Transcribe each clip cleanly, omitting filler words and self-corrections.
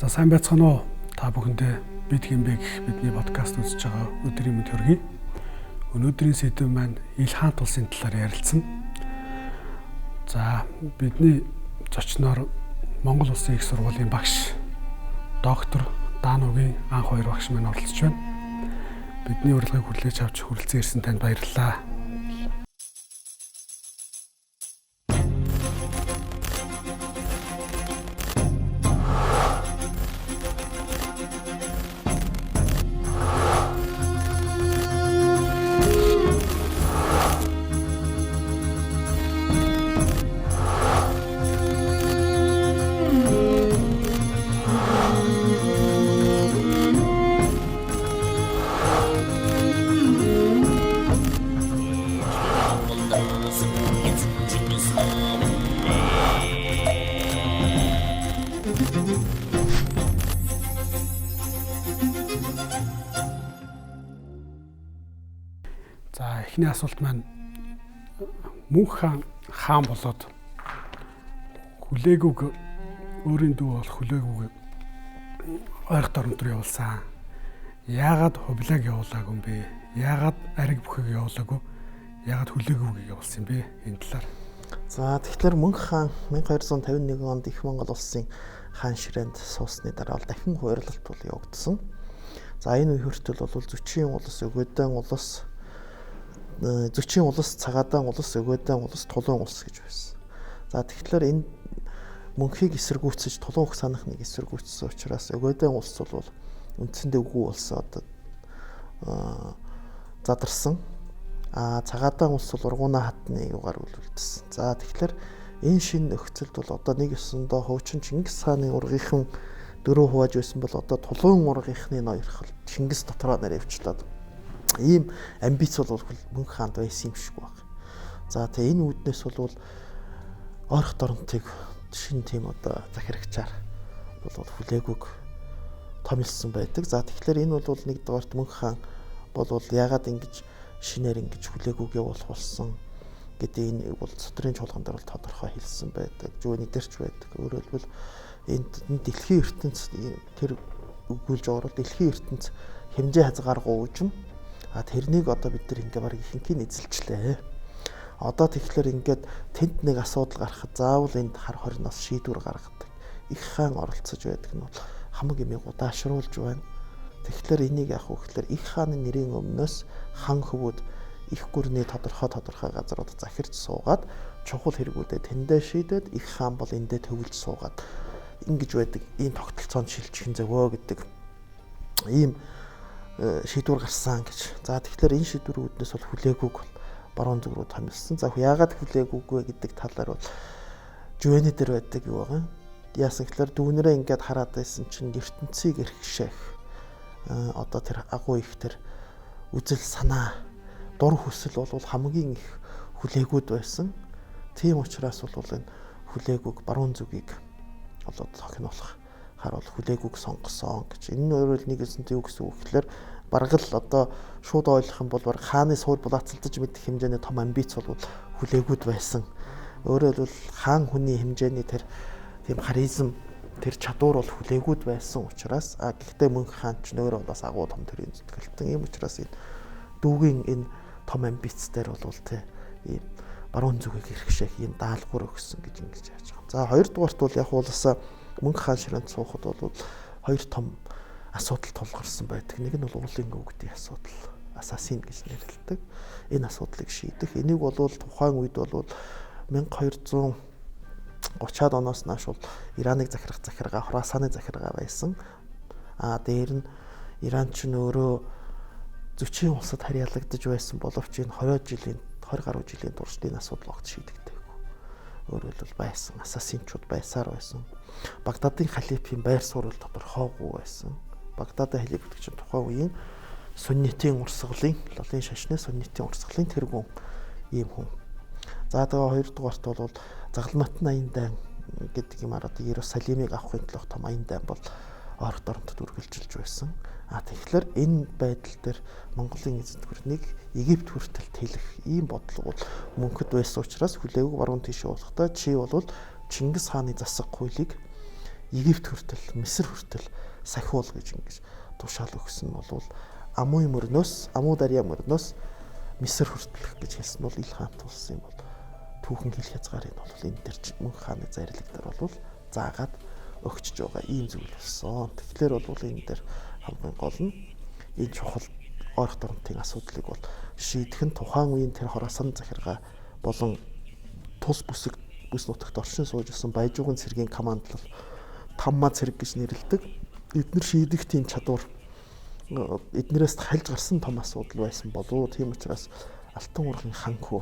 За сайн байцгаана уу? Та бүхэндээ бид хэмбэ гэх бидний подкаст үзэж байгаа өдрийн мэнд хүргэе. Өнөөдрийн сэдэв маань ил хаант улсын талаар ярилцсан. За бидний зочноор Монгол Улсын их сургуулийн багш доктор Даануугийн анх хоёр багш маань оролцож байна. Бидний урилгыг хүлээж авч хүрэлцэн ирсэн танд баярлалаа. За эхний асуулт маань мөнх хаан болоод хүлээгүүг өөрийн дүү болох хүлээгүүг ойрхон дорнотор явуулсан. Яагаад хувлааг явуулаагүй юм бэ? Яагаад ариг бүхийг явуулаагүй? Яагаад хүлээгүүг явуулсан юм бэ? Энэ талаар. За тэгэхээр мөнх хаан 1251 онд их Монгол улсын хаан ширээнд суусны дараа дахин хуурлалт бол явагдсан. За энэ үе хүртэл бол Зүчийн улс, Өгөөдөн улс, Зүчийн улс, Цагаадаан улс, Өгөөдөн улс, Тулуун улс гэж байсан. За тэгэхээр энэ мөнхийг эсэргүүцэж Тулуун улс санахныг эсэргүүцсэн учраас Өгөөдөн улс бол үндсэндээ үгүй улсаа задарсан. Цагаадаан улс бол Ургуна хатны югаар үлдсэн. За тэгэхээр энэ шинэ нөхцөлд бол одоо нэг ёсондоо хуучин Чингис хааны ургийнхан дөрөв хувааж байсан бол одоо Тулуун ургийнхны ноёрхол Чингис дотроо наривчлаад ийм амбиц бол мөнх хаанд байсан юм шиг байна. За тэгээ энэ үүднээс бол ойрхон дорнотыг шинэ тийм одоо захирагчаар бол хүлээгүүг томилсон байдаг. За тэгэхээр энэ бол нэгдүгээрт мөнх хаан бол яагаад ингэж шинээр ингэж хүлээгүүг явуулах болсон гэдэг энэ бол судрын чуулган дээр бол тодорхой хэлсэн байдаг. Жууны дэрч байдаг. Өөрөөр хэлбэл энэ дэлхийн ертөнц тэр өгүүлж байгаа бол дэлхийн ертөнц хэмжээ хязгааргүй юм. Тэрнийг одоо бид нар ингээ бараг ихэнхийг эзэлчлээ. Одоо тэгэхээр ингээд тэнд нэг асуудал гарахад заавал энд хар хорноос шийдвэр гаргадаг. Их хаан оролцож байдаг нь бол хамаг юмыг удаашруулж байна. Тэгэхээр энийг яах вэ гэхээр их хааны нэрийн өмнөөс хан хөвүүд их гүрний тодорхой газрууд захирч суугаад чухал хэрэгүүдээ тэндээ шийдээд их хаан бол эндээ төвлөж суугаад ингэж байдаг. Ийм тогтолцоонд шилжих зөвөө гэдэг ийм шийдвэр гарсан гэж. За тэгэхээр энэ шийдвэрүүднээс бол хүлээгүүг баруун зүг рүү томилсон. За яагаад хүлээгүүг вэ гэдэг талаар бол жууны дээр байдаг юу байгаа. Яасан гэхээр дүүнэрээ ингээд хараад байсан чинь ертөнцийг эрхшээх одоо тэр агуу их тэр үзэл санаа дур хүсэл бол хамгийн их хүлээгүүд байсан. Тийм учраас бол энэ хүлээгүүг баруун зүгийг болоод тохинолох харуул хүлээгүүг сонгосон гэж. Энэ нь өөрөөр нэгэнсэнтэй юу гэсэн үг гэхээр бараг л одоо шууд ойлгох юм бол бараг хааны суур булаацалдаж мэдэх хэмжээний том амбиц бол хүлээгүүд байсан. Өөрөөр хэлбэл хаан хүний хэмжээний тэр тийм харизм тэр чадвар бол хүлээгүүд байсан учраас гэхдээ мөнх хаан ч өөрөө бас агуу том төрийн зүтгэлтэн. Ийм учраас энэ дүүгийн энэ том амбиц дээр бол тийм баруун зүгийг эрхшээх ийм даалгавар өгсөн гэж ингэж яаж байгаа. За хоёрдугаарт бол яг уулсаа мөнх хаан ширээнд суухад бол хоёр том асуудал тулгарсан байдаг. Нэг нь бол уулын өвгдийн асуудал, ассасин гэж нэрлэдэг. Энэ асуудлыг шийдэх. Энийг бол тухайн үед бол 1230-аад оноос нааш бол Ираныг захирах захиргаа, Хорасаны захиргаа байсан. Дээр нь Иран ч өөрөө Зүчийн улсад харьяалагдаж байсан боловч энэ 20 гаруй жилийн турш энэ асуудал огт шийдэгдээгүй. Өөрөөр хэлбэл байсан ассасинчууд байсаар байсан. Багдадын халифийн байр суурь тодорхойгүй байсан. Багдадын халиф гэдэг чинь тухайн үеийн суннитийн урсгалын, лолын шашны суннитийн урсгалын тэргүүн ийм хүн. За тэгээ хоёрдугаарт бол Загалматын аян дайн гэдэг юм араад Иерусалимыг авахын тулд том аян дайн бол ойрхон дорнотод үргэлжилж байсан. Тэгэхээр энэ байдал дээр Монголын эзэнт гүрнийг Египт хүртэл тэлэх ийм бодлого бол мөнхөд байсан учраас хүлээгүү баруун тийш явуулахдаа чи бол Чингис хааны засаг хуулийг Египт хүртэл, Мыср хүртэл сахиул гэж ингэж тушаал өгсөн нь бол Амуй мөрнөөс, Амуу дарья мөрнөөс Мыср хүртэлх гэж хэлсэн бол Ил хаан тулсан юм бол түүхэн хил хязгаарыг бол энэ төр мөнх хааны зарлиг дээр бол заагаад өгчж байгаа ийм зүйл болсон. Тэгэхээр бол энэ дээр хамгийн гол нь энэ чухал ойрох дорнотын асуудлыг бол шийдэх нь тухайн үеийн тэр Хорасан захиргаа болон тус бүс нутагт оршин сууж ирсэн Баяжуугын цэргийн командлал Тамма цэрэг гэж нэрлэдэг. Эдгээр шийдэх тийм чадвар эднэрээс хальж гарсан том асуудал байсан болов. Тийм учраас Алтан уурхын хан хүү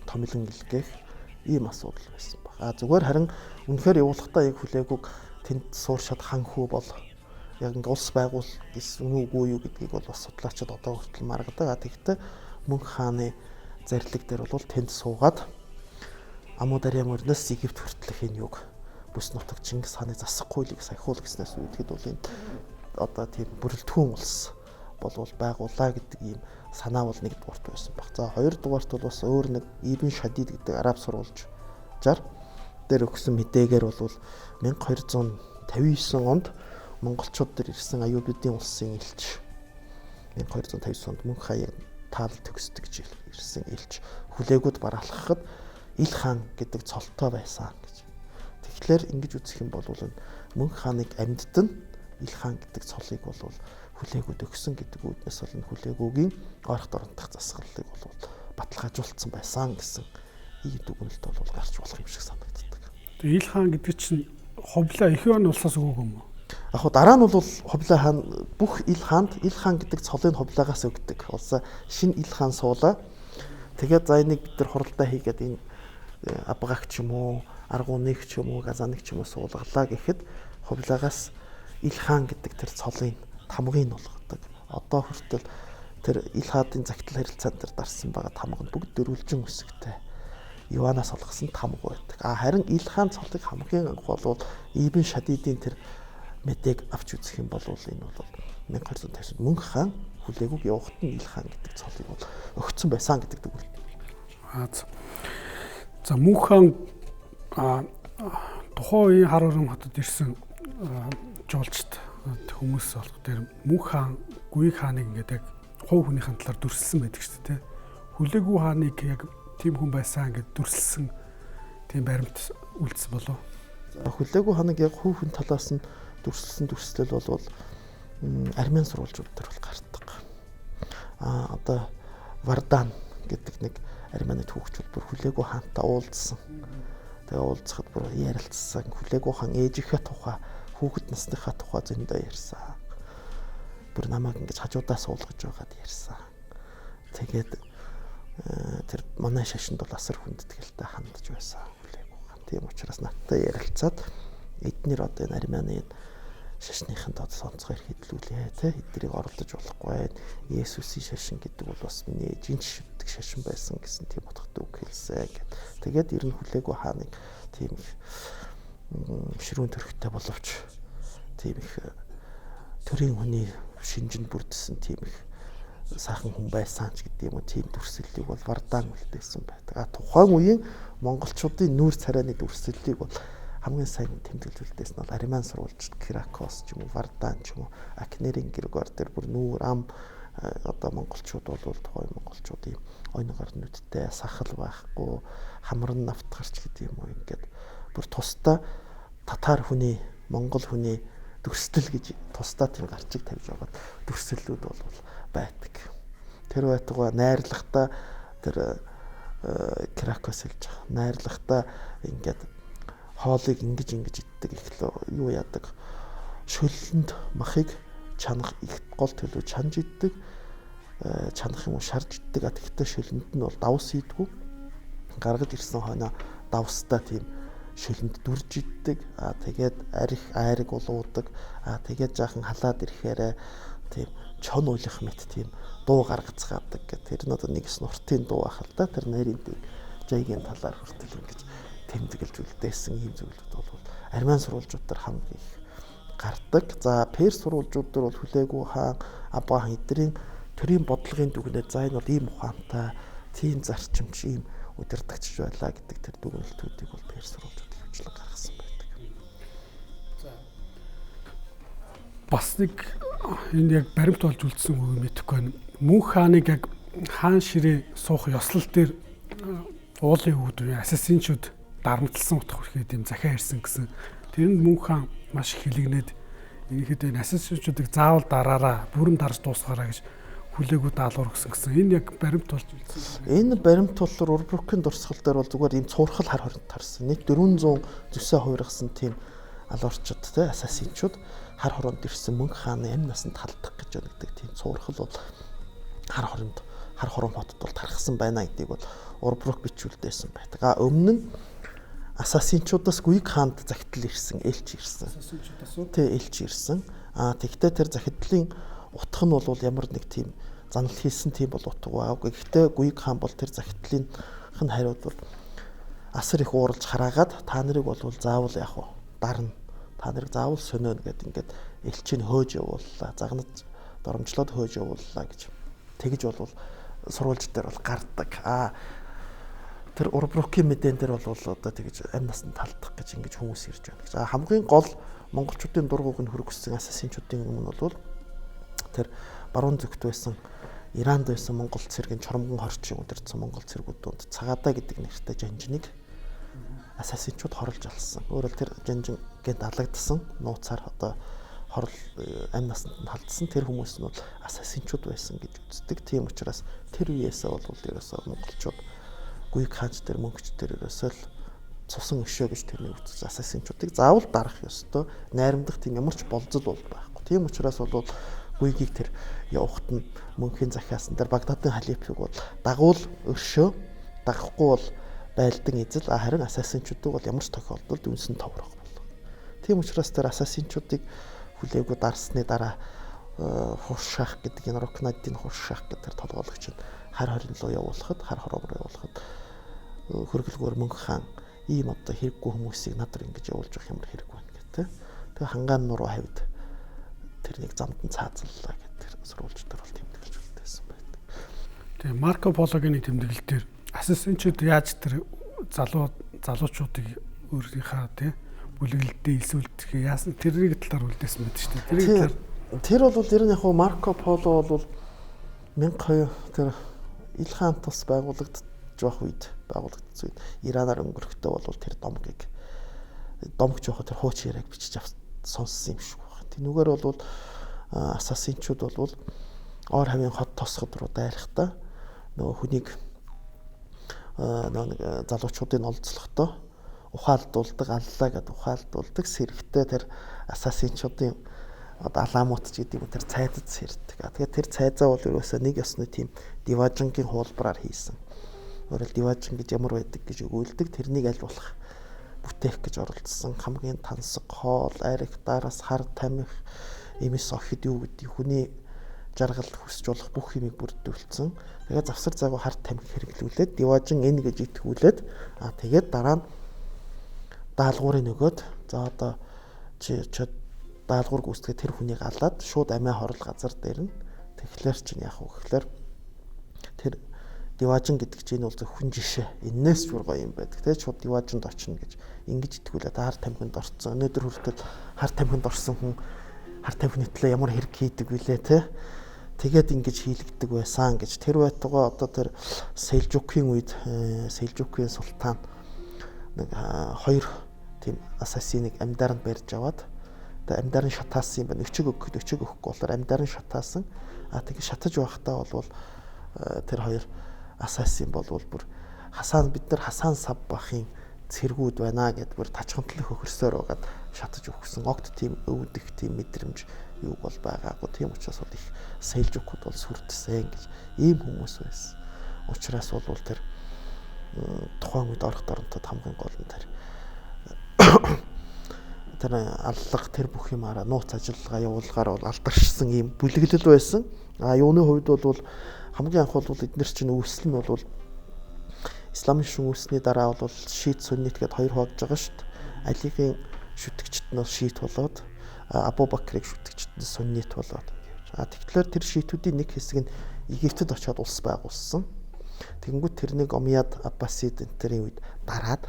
томилон илгээх ийм асуудал байсан баг. Зүгээр харин үнэхээр явуулахдаа яг хүлээгүүг тэнд сууршаад хан хүү бол яг ингэ улс байгуул гэсэн үгүй юу гэдгийг бол бас судлаачид одоо хүртэл маргадаг. Тэгэхдээ мөнх хааны зарлиг дээр бол тэнд суугаад Амуу дарья мөрнөөс Египт хүртэлх энэ юг бүс нутаг Чингис хааны засах хуулийг сахиул гэснээс үүдгээд бол энэ одоо тийм бүрэлдэхүүн улс болвол байгууллаа гэдэг ийм санаа бол нэгдүгээрт байсан баг. За хоёрдугаарт бол бас өөр нэг Ибн Шадид гэдэг араб сурвалжаар дээр өгсөн мэдээгээр бол 1259 онд монголчууд дээр ирсэн Аюубидын улсын элч 1259 онд мөнх хаяг таал төгсдөг жил ирсэн элч хүлээгүүд бараалхахад Ил хаан гэдэг цолтой байсан гэж. Тэгэхээр ингэж үзэх юм бол мөнх хааныг амьдд нь Ил хаан гэдэг цолыг бол хүлээгүүд өгсөн гэдэг үүднээс бол хүлээгүүгийн ойрох дорнотох засаглалыг бол баталгаажуулсан байсан гэсэн ийм дүгнэлт бол гарч болох юм шиг санагддаг. Тэгээ Ил хаан гэдэг чинь Хувлаа Их Иван улсаас өгөөг юм уу? Яг хуу дараа нь бол Хувлаа хаан бүх Ил хаан гэдэг цолыг Хувлаагаас өгдөг. Улсаа шинэ Ил хаан суулаа. Тэгээд за энийг бид нар хуралдаа хийгээд энэ Абгаг ч юм уу, Аргуныг ч юм уу, Газаныг ч юм уу суулгалаа гэхэд Хувлаагаас Ил хаан гэдэг тэр цолын тамгыг болгодог. Одоо хүртэл тэр Ил хаадын загтал харилцаанд дээр дарсан байгаа тамга нь бүгд дөрвөлжин үсэгтэй. Иванаас олгосон тамга байдаг. Харин Ил хаан цолыг хамгийн анх бол Ибн Шадидын тэр мэдээг авч үзэх юм бол энэ бол 1250 мөнх хаан хүлээгүүг явахад нь Ил хаан гэдэг цолыг бол өгцөн байсан гэдэг дүгнэлт. За мөнх хаан тухайн үеийн хар урам хотод ирсэн жуулчд хүмүүс болох дээр мөнх хаан Гүйг хааныг ингээд яг хувь хүнийхэн талаар дүрсэлсэн байдаг шүү дээ. Хүлээгүү хааныг яг тийм хүн байсан гэд дүрсэлсэн тийм баримт үлдсэн болов. Хүлээгүү хааныг яг хувь хүн талаас нь дүрсэлсэн дүрслэл бол армян сурвалжууд дээр бол гардаг. Одоо Вардан гэдэг нэг армяны түүхчүүд бүр хүлээгүү хаантай уулзсан. Тэгээ уулзахад бүр ярилцсан. Хүлээгүү хаан ээжийнхээ тухай, хүүхэд насныхаа тухай зөндөө ярьсан. Бүр намайг ингэж хажуудаа суулгаж байгаад ярьсан. Тэгээд тэр манай шашинд бол асар хүндэтгэлтэй хандж байсан хүлээгүү хаан. Тийм учраас надтай ярилцаад эднэр одоо энэ армяны шашныханд сонцгоор хэдлүүлээ те эднийг оролдож болохгүй байх. Есүсийн шашин гэдэг бол бас миний ээжийн шивдэг шашин байсан гэсэн тийм утгатай үг хэлсэн гэд. Тэгээд ер нь хүлээгүү хааныг тийм их ширүүн төрхтэй боловч тийм их төрийн хүний шинжинд бүрдсэн тийм их сайхан хүн байсан ч гэдэг юм уу тийм дүрслэлийг бол Вардан үлдээсэн байдаг. Тухайн үеийн монголчуудын нүүр царайны дүрслэлийг бол хамгийн сайн тэмдэглүүлдээс нь бол армян сурвалж Кракос ч юм уу Вардан ч юм уу Акнерийн Григор дээр бүр нүүр ам одоо монголчууд бол тухайн монголчуудын ойногоор нүдтэй сахал байхгүй хамран навт гарч гэдэг юм уу ингээд бүр тусдаа татар хүний монгол хүний дүрслэл гэж тусдаа тийм гарчиг тавьж байгаа дүрслэлүүд бол байдаг. Тэр байтугай найрлагта тэр Кракос хэлж байгаа. Найрлагта ингээд хоолыг ингэж иддэг ихлөө юу яадаг шөлөнд махыг чанах их гол төлөв чанж иддэг чанах юм уу шарж иддэг гэхдээ шөлөнд нь бол давс идэггүй гаргаж ирсэн хойноо давстаа тийм шөлөнд дүрж иддэг тэгээд арих айрыг улуудаг тэгээд жаахан халаад ирэхээр тийм чон уйлах мэт тийм дуу гаргацгаадаг гэх тэр нь одоо нэг снуртын дуу ах л да тэр нарийн жайгийн талаар хүртэл ингэж тэмдэглэж үлдээсэн ийм зүйлүүд бол армян сурвалжууд дээр хамгийн их гардаг. За перс сурвалжууд дээр бол хүлээгүү хаан, Абга хаан эднэрийн төрийн бодлогын дүгнэлт за энэ бол ийм ухаантай, тийм зарчимч, ийм удирдахч байлаа гэдэг тэр дүгнэлтүүдийг бол перс сурвалжууд хөвчлэн гаргасан байдаг. бас нэг энэ яг баримт болж үлдсэн үг мэдэхгүй байна. Мөнх хааныг яг хаан ширээ суух ёслол дээр уулын өвд ассасинчууд дарамтлсан утга хүрхээд юм захиа ирсэн гэсэн. Тэрэнд мөнх хаан маш их хилэгнээд ерөнхийдөө энэ ассасинчуудыг заавал дараараа бүрэн дарж дуусгаараа гэж хүлээгүү даалгавар өгсөн гэсэн. Энэ яг баримт болж үлдсэн. Энэ баримт болохоор Урбрукийн дурсгал дээр бол зүгээр ийм цуурхал хар хоринд тарсан. Нэг 400 зүсээ хувиргасан тийм алуурчууд те ассасинчууд хар хоронд ирсэн мөнх хааны амь насанд халдах гэж өгдөг тийм цуурхал бол хар хором хотод бол тархсан байна гэдгийг бол Урбрук бичүүлдээсэн байдаг. Өмнө нь ассасинчуудаас Гүйг хаанд захидал ирсэн, элч ирсэн. Тэ элч ирсэн. Тэгтээ тэр захидлын утга нь бол ямар нэг тийм занал хийсэн тийм бол утга байгаагүй. Гэхдээ Гүйг хаан бол тэр захидлын хариуд бол асар их ууралж хараагаад та нарыг бол заавал яг уу дарна. Та нарыг заавал сонино гэд ингээд элчийг хөөж явууллаа. Загнаж доромжлоод хөөж явууллаа гэж. Тэгж бол сурвалж дээр бол гардаг. Тэр Урбрукийн мэдэн дээр бол одоо тэгж амь насанд талдах гэж ингэж хүмүүс ирж байна гэж. Хамгийн гол монголчуудын дургууг нь хөргөссөн ассасинчуудын өмнө бол тэр баруун зүгт байсан Иранд байсан монгол цэргийн Чормгон хорчийн удирдсан монгол цэргүүдүүд Цагаадаа гэдэг нэртэй жанжныг ассасинчууд хорлж алсан. Өөрөөр тэр жанжин гээд алагдсан нууцаар одоо хорл амь насанд халдсан тэр хүмүүс нь бол ассасинчууд байсан гэж үздэг. Тийм учраас тэр үеэсээ бол ерөөсөө монголчууд Гүйг хаанч тэр мөнгөч тэр ерөөсөө л цусан өшөө гэж тэрний үзсэн ассасинчуудыг заавал дарах ёстой. Найрамдах тийм ямар ч болцол бол байхгүй. Тийм учраас бол Гүйгийг тэр явахт нь мөнхийн захиасан дээр Багдадын халифыг бол дагуул өршөө дагахгүй бол байлдан эзэл харин ассасинчуудыг бол ямар ч тохиолдолд үнсэн товрох болов. Тийм учраас тэр ассасинчуудыг хүлээгүү дарсны дараа хуршаах гэдэг энэ Рокнадын хуршаах гэдэг толгойлогч нь хар хорин руу явуулахад хар хором руу явуулахад хөргөлгөөр мөнх хаан ийм одоо хэрэггүй хүмүүсийг надар ингэж явуулж явах ямар хэрэг байна гэдэг. Тэгээ хангаан нуруу хавьд тэрнийг замдан цаазаллаа гэдэг сурвалж дээр бол тэмдэглэж үлдээсэн байдаг. Тэгээ Марко Пологийн тэмдэглэл дээр ассасинчууд яаж тэр залуучуудыг өөрийнхөө тий бүлэглэлдээ илсүүлдэг яасан тэрний талаар үлдээсэн байдаг шүү дээ. Тэр бол ер нь яг Марко Поло бол 1200 тэр Ил хаан тус байгуулагдж байх үед байгуулагдсан үед Иранаар өнгөрөхдөө бол тэр домгч явах тэр хууч яриаг бичиж сонссон юм шиг байна. Тэнүүгээр бол ассасинчууд бол ор хавийн хот тосгод руу дайрахтаа нөгөө хүнийг залуучуудын олзлохдоо ухаалдуулдаг, аллаа гэд ухаалдуулдаг сэрэгтэй тэр ассасинчуудын аламут ч гэдэг юм тэр цайдад сэрдэг. Тэгээд тэр цайзаа бол ерөөсөө нэг ёсны тийм диважингийн хуулбараар хийсэн. Өөрөлд диважин гэж ямар байдаг гэж өгүүлдэг. Тэрнийг аль болох бүтээх гэж оролдсон. Хамгийн тансаг хоол, ариг, дараас хар тамхи, эмс охид юу гэдэг хүний жаргал хүсч болох бүх юмыг бүрдүүлсэн. Тэгээд завсар завгүй хар тамхи хэрэглүүлээд диважин энэ гэж итгүүлээд тэгээд дараа нь даалгаврыг нөгөөд за одоо чи даалгавар гүйцэтгэж тэр хүнийг алаад шууд амиа хорол газар дээр нь тэгэхээр чинь яах вэ гэхээр тэр диважин гэдэг чинь бол зөвхөн жишээ энээс ч гоё юм байдаг те шууд диважинд очино гэж ингэж итгүүлээд хар тамхинд орцсон өнөөдөр хүртэл хар тамхинд орсон хүн хар тамхины төлөө ямар хэрэг хийдэг вүлээ те тэгээд ингэж хийлэгдэг байсан гэж тэр байтугай одоо тэр Селжукийн үед Селжукийн султан нэг хоёр тийм ассасиныг амьдаар нь барьж аваад амьдаар нь шатаасан юм байна. Өчөг өгөхгүй болохоор амьдаар нь шатаасан. Тэгээ шатаж байхдаа бол тэр хоёр ассасин бол бүр бид нар Хасан Саббахын цэргүүд байна гэдээ бүр тачхантлах хөхөрсөөр байгаад шатаж өгсөн. Огт тийм өвдөх тийм мэдрэмж юу бол байгаагүй. Тийм учраас бол их Селжукууд бол сүрдсэн гэж ийм хүмүүс байсан. Учраас бол тэр тухайн үед орох доронтод хамгийн гол нь тэр аллах тэр бүх юмараа нууц ажиллагаа явуулгаар бол алдаршсан ийм бүлэглэл байсан. Юуны хувьд бол хамгийн анх бол эдгээр чинь үүсэл нь бол исламын шин үүсний дараа бол шиит сүннит гэдээ хоёр хуваагдж байгаа шүү дээ. Алигийн шүтгэгчд нь шиит болоод Абу Бакрыг шүтгэгчд нь сүннит болоод. Тэгэхээр тэр шиитүүдийн нэг хэсэг нь Египтэд очиод улс байгуулсан. Тэгэнгүүт тэрнийг Омияд Аббасид энтерийн үед дараад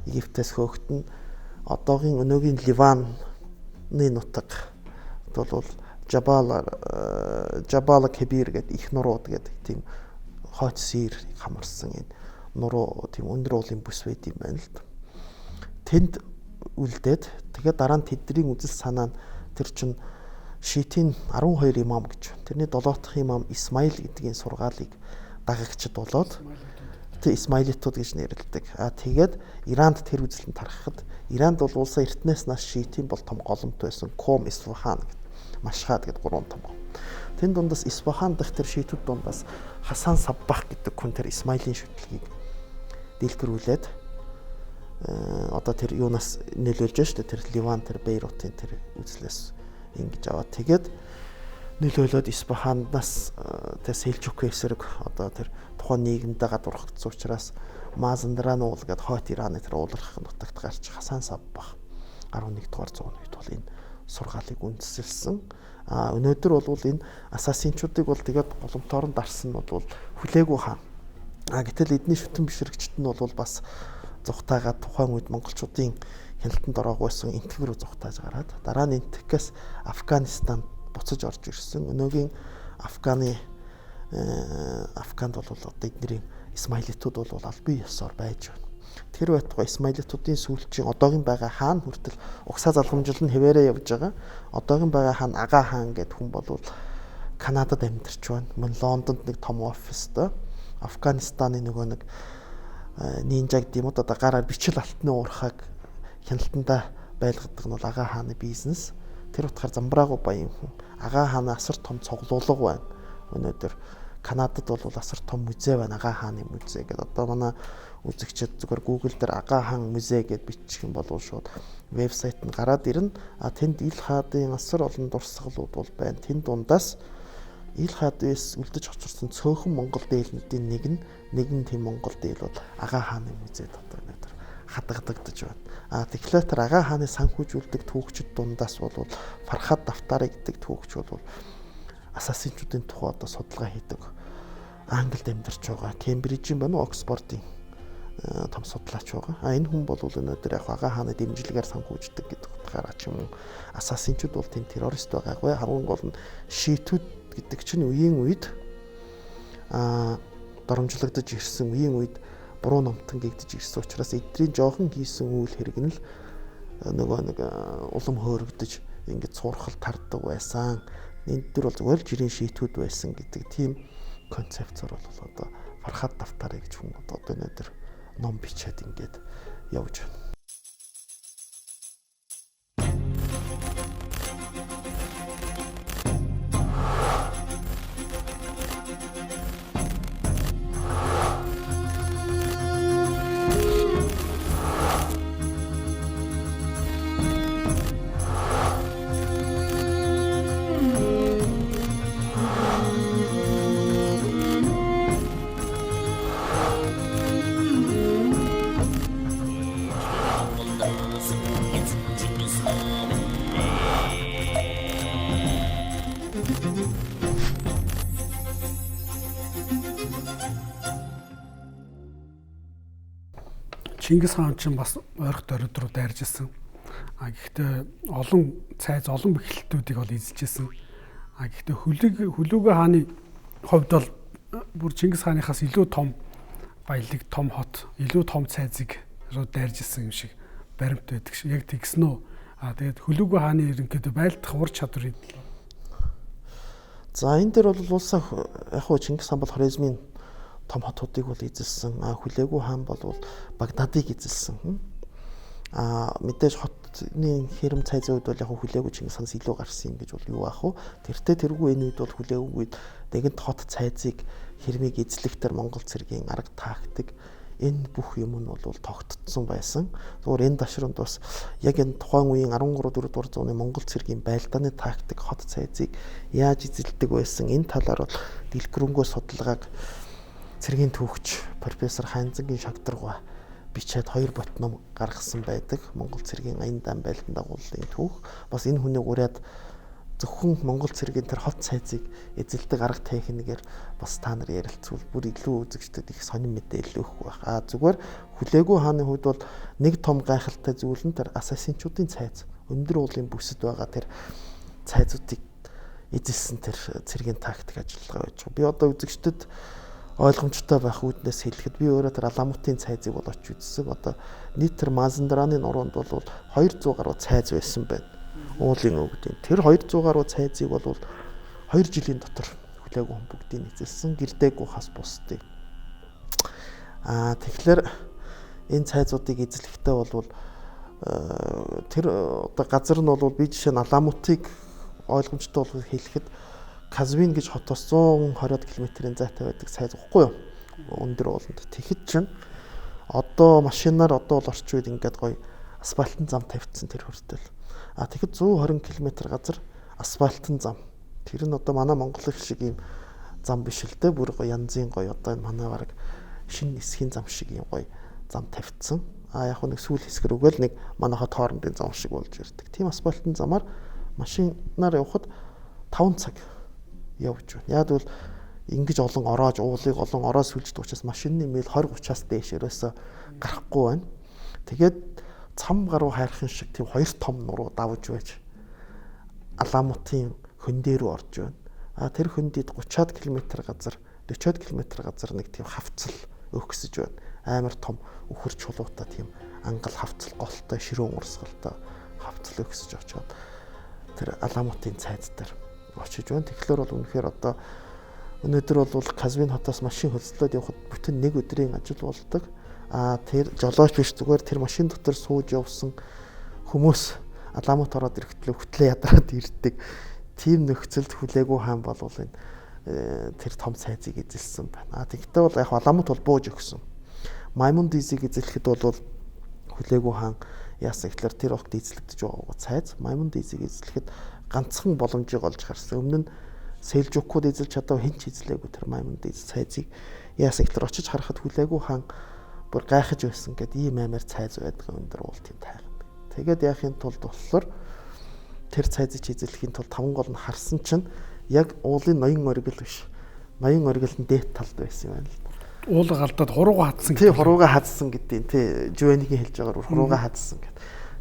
Египтээс хөөгтөн одоогийн өнөөгийн Ливаны нутаг бол Жабала Кебир гэдэг их нурууд гэдэг тийм хойд сир хамарсан энэ нуруу тийм өндөр уулын бүс байд юм байна л да. Тэнд үлдээд тэгээд дараа нь тэдний үзэл санаа нь тэр чин шийтийн 12 имам гэж. Тэрний 7 дахь имам Исмаил гэдгийн сургаалыг дагагчд болоод Исмаилитууд гэж нэрлэдэг. Тэгээд Иранд тэр үзэлтэн тархахад Иранд бол улсаа эртнээс нааш шийтийн бол том голомт байсан Ком Исфахан гэдэг Машхад гэдэг 3 том. Тэн дундаас Исфахан дахь тэр шийтүүд дундаас Хасан Саббах гэдэг хүн тэр Исмаилийн шүтлгийг дэлгэрүүлээд одоо тэр юунаас нөлөөлж штэ тэр Ливан тэр Бейрутын тэр үзлээс ингэж аваад тэгээд нөлөөлөд Исфаханаас тэр Селжук эсрэг одоо тэр тухайн нийгэмдээ гадуурхагдсан учраас Мазандран уул гэдэг хойд Ираны тэр ууларх нутагт гарч Хасан Саббах 11 дугаар зууны үед бол энэ сургаалыг үндэслэсэн. Өнөөдөр бол энэ ассасинчуудыг бол тэгээд голомтоор нь дарсан нь бол хүлээгүй хаан. Гэтэл эдний шүтэн бишрэгчд нь бол бас зүхтаагаад тухайн үед монголчуудын хяналтанд ороогүй байсан энтэг рүү зүхтааж гараад дараа нь энтэгээс Афганистанд буцаж орж ирсэн. Өнөөгийн Афганд бол одоо эднэрийн Исмаилитууд бол албан ёсоор байж байна. Тэр байтугай Исмаилитуудын сүүлчийн одоогийн байгаа хаан хүртэл угсаа залгамжил нь хэвээрээ явж байгаа. Одоогийн байгаа хаан Ага хаан гэдэг хүн бол Канадад амьдарч байна. Мөн Лондонд нэг том оффистой Афганистаны нөгөө нэг нинжа гэдэг юм уу одоо гараар бичил алтны уурхайг хяналтандаа байлгадаг нь бол Ага хааны бизнес. Тэр утгаар Замбраагүй баян хүн. Ага хааны асар том цуглуулга байна. Өнөөдөр Канадад бол асар том музей байна. Ага хааны музей гэдэг. Одоо манай үзэгчид зүгээр Google дээр Ага хаан музей гэд бичих юм бол шууд вебсайт нь гараад ирнэ. Тэнд ил хаадын асар олон дурсгалууд бол байна. Тэнд дундаас ил хаадээс үлдэж очирсан цөөхөн Монгол дээлнүүдийн нэг нь тийм Монгол дээл бол Ага хааны музейд одоо өнөөдөр хадагдагдаж байна. Тэгэхээр тэр Ага хааны санхүүжүүлдэг түүхчид дундаас бол Фархад Дафтари гэдэг түүхч бол ассасинчуудын тухай одоо судалгаа хийдэг. Англид амьдарч байгаа. Кембрижийн байна уу Оксфордын том судлаач байгаа. Энэ хүн бол өнөөдөр яг Ага хааны дэмжлэгээр санхүүждэг гэдэг утгаараа ч юм уу ассасинчууд бол тийм террорист байгаагүй. Хамгийн гол нь шийтүүд гэдэг чинь үеийн үед доромжлогдож ирсэн үеийн үед буруу номтон гэгдэж ирсэн учраас эдний жоохон хийсэн үйл хэрэг нь л нөгөө нэг улам хөөрөгдөж ингэж суурхал тарддаг байсан. Энд дээр бол зүгээр л жирийн шийтүүд байсан гэдэг тийм концепцор бол одоо Фархад Дафтари гэж хүн одоо өнөөдөр ном бичээд ингээд явж байна. Чингис хаан ч бас ойрох дорид руу дайрж ирсэн. Гэхдээ олон цайз олон бэхлэлтүүдийг бол эзэлж ирсэн. Гэхдээ Хүлүүгээ хааны хувьд бол бүр Чингис хааныхаас илүү том баялаг, том хот, илүү том цайзыг руу дайрж ирсэн юм шиг баримт байдаг шиг. Яг тэгсэн үү? Тэгээд Хүлүүгээ хааны ерөнхийдөө байлдах ур чадварыг. За энэ дээр бол улсаа яг хөө Чингис хаан бол Хорезмын том хотуудыг бол эзэлсэн. Хүлээгүй хаан бол Багдадыг эзэлсэн. Мэдээж хотны хэрэм цайзын үед бол яг хүлээгүй Чингис ханаас илүү гарсан юм гэж бол юу аах вэ? Тэргүй энэ үед бол хүлээгүй үед нэгэнт хот цайзыг хэрмийг эзлэх төр Монгол цэргийн арга тактик энэ бүх юм нь бол тогтцсон байсан. Зүгээр энэ дашранд бас яг энэ тухайн үеийн 13-4 дугаар зууны Монгол цэргийн байлдааны тактик хот цайзыг яаж эзэлдэг байсан энэ талаар бол дэлгэрэнгүй судалгааг цэргийн түүхч профессор Хайнзангийн шагдарга бичээд 2 бот ном гаргасан байдаг. Монгол цэргийн аян дан байлдан дагуулын түүх. Бас энэ хүнийг ураад зөвхөн Монгол цэргийн тэр хот цайзыг эзэлдэг арга техникээр бас та нар ярилцвал бүр илүү үзэгчдэд их сонин мэдээлэл өгөх байх. Зүгээр Хүлээгүй хааны хувьд бол нэг том гайхалтай зүйл нь тэр ассасинчуудын цайз өндөр уулын бүсэд байгаа тэр цайзуудыг эзэлсэн тэр цэргийн тактик ажиллагаа байж байгаа. Би одоо үзэгчдэд ойлгомжтой байх үүднээс хэлэхэд би өөрөө тэр Аламутын цайзыг бол очиж үзсэн. Одоо нийт тэр Мазандараны нуруунд бол 200 гаруй цайз байсан байна. Уулын өвгдийн. Тэр 200 гаруй цайзыг бол 2 жилийн дотор хүлээгүй хүн бүгдийг эзэлсэн. Гэрдээгүй хас бусдыг. Тэгэхээр энэ цайзуудыг эзлэхдээ бол тэр одоо газар нь бол би жишээ нь Аламутыг ойлгомжтой болгох хэлэхэд Казвин гэж хотоос 120 км-ийн зайтай байдаг цайз واخгүй юу? Өндөр ууланд. Тэгэхэд чинь одоо машинаар одоо бол орчин үед ингээд гоё асфальтын зам тавьчихсан тэр хүртэл. Тэгэхэд 120 км газар асфальтын зам. Тэр нь одоо манай Монгол их шиг ийм зам биш л дээ. Бүр гоё янзын гоё одоо энэ манай бараг шинэ нисхийн зам шиг ийм гоё зам тавьчихсан. Яг нэг сүүл хэсгэр өгөөл нэг манайхад хоорондын зам шиг болж ирдэг. Тийм асфальтын замаар машинаар явхад 5 цаг явж байна. Яг бол ингэж олон ороож уулыг олон ороо сүлждэг учраас машины мэйл 20-30-аас дээш ерөөсө гарахгүй байна. Тэгээд цам гаруй хайрхан шиг тийм 2 том нуруу давж байж Аламутын хөндөр рүү орж байна. Тэр хөндөд 30-аад км газар 40-аад км газар нэг тийм хавцал өгсөж байна. Амар том өхөр чулуутай тийм ангал хавцал голтой ширүүн урсгалтай хавцал өгсөж очоод тэр Аламутын цайз дээр очиж байна. Тэгэхээр бол үнэхээр одоо өнөөдөр бол Казвин хотоос машин хөлслөөд явхад бүтэн нэг өдрийн ажил болдог. Тэр жолооч биш зүгээр тэр машин дотор сууж явсан хүмүүс Аламут ороод ирэхдээ хөтлөө ядраад ирдэг. Тийм нөхцөлд хүлээгүй хаан бол энэ тэр том цайзыг эзэлсэн байна. Тэгэхдээ бол яг Аламут бол бууж өгсөн. Маймун дизиг эзлэхэд бол хүлээгүй хаан яасан гэхээр тэр огт эзлэгдэж байгаа цайз. Маймун дизиг эзлэхэд ганцхан боломжийг олж харсан. Өмнө нь Сэлжукууд эзэлж чадав хэн ч эзлээгүй тэр Маймун диз цайзыг. Яасан гэхээр очиж харахад хүлээгүй хаан бүр гайхаж байсан гэд ийм амар цайз байдаг өндөр уул тийм тайхан. Тэгээд яахын тулд болохоор тэр цайзыг эзлэхийн тулд таван гол нь харсан чинь яг уулын ноён оргил биш. Ноён оргил нь дээд талд байсан юм байна л. Уулга алдаад хурууга хадсан. Тий хурууга хадсан гэдэг. Тий Жуэнигийн хэлж байгаагаар хурууга хадсан гэдэг.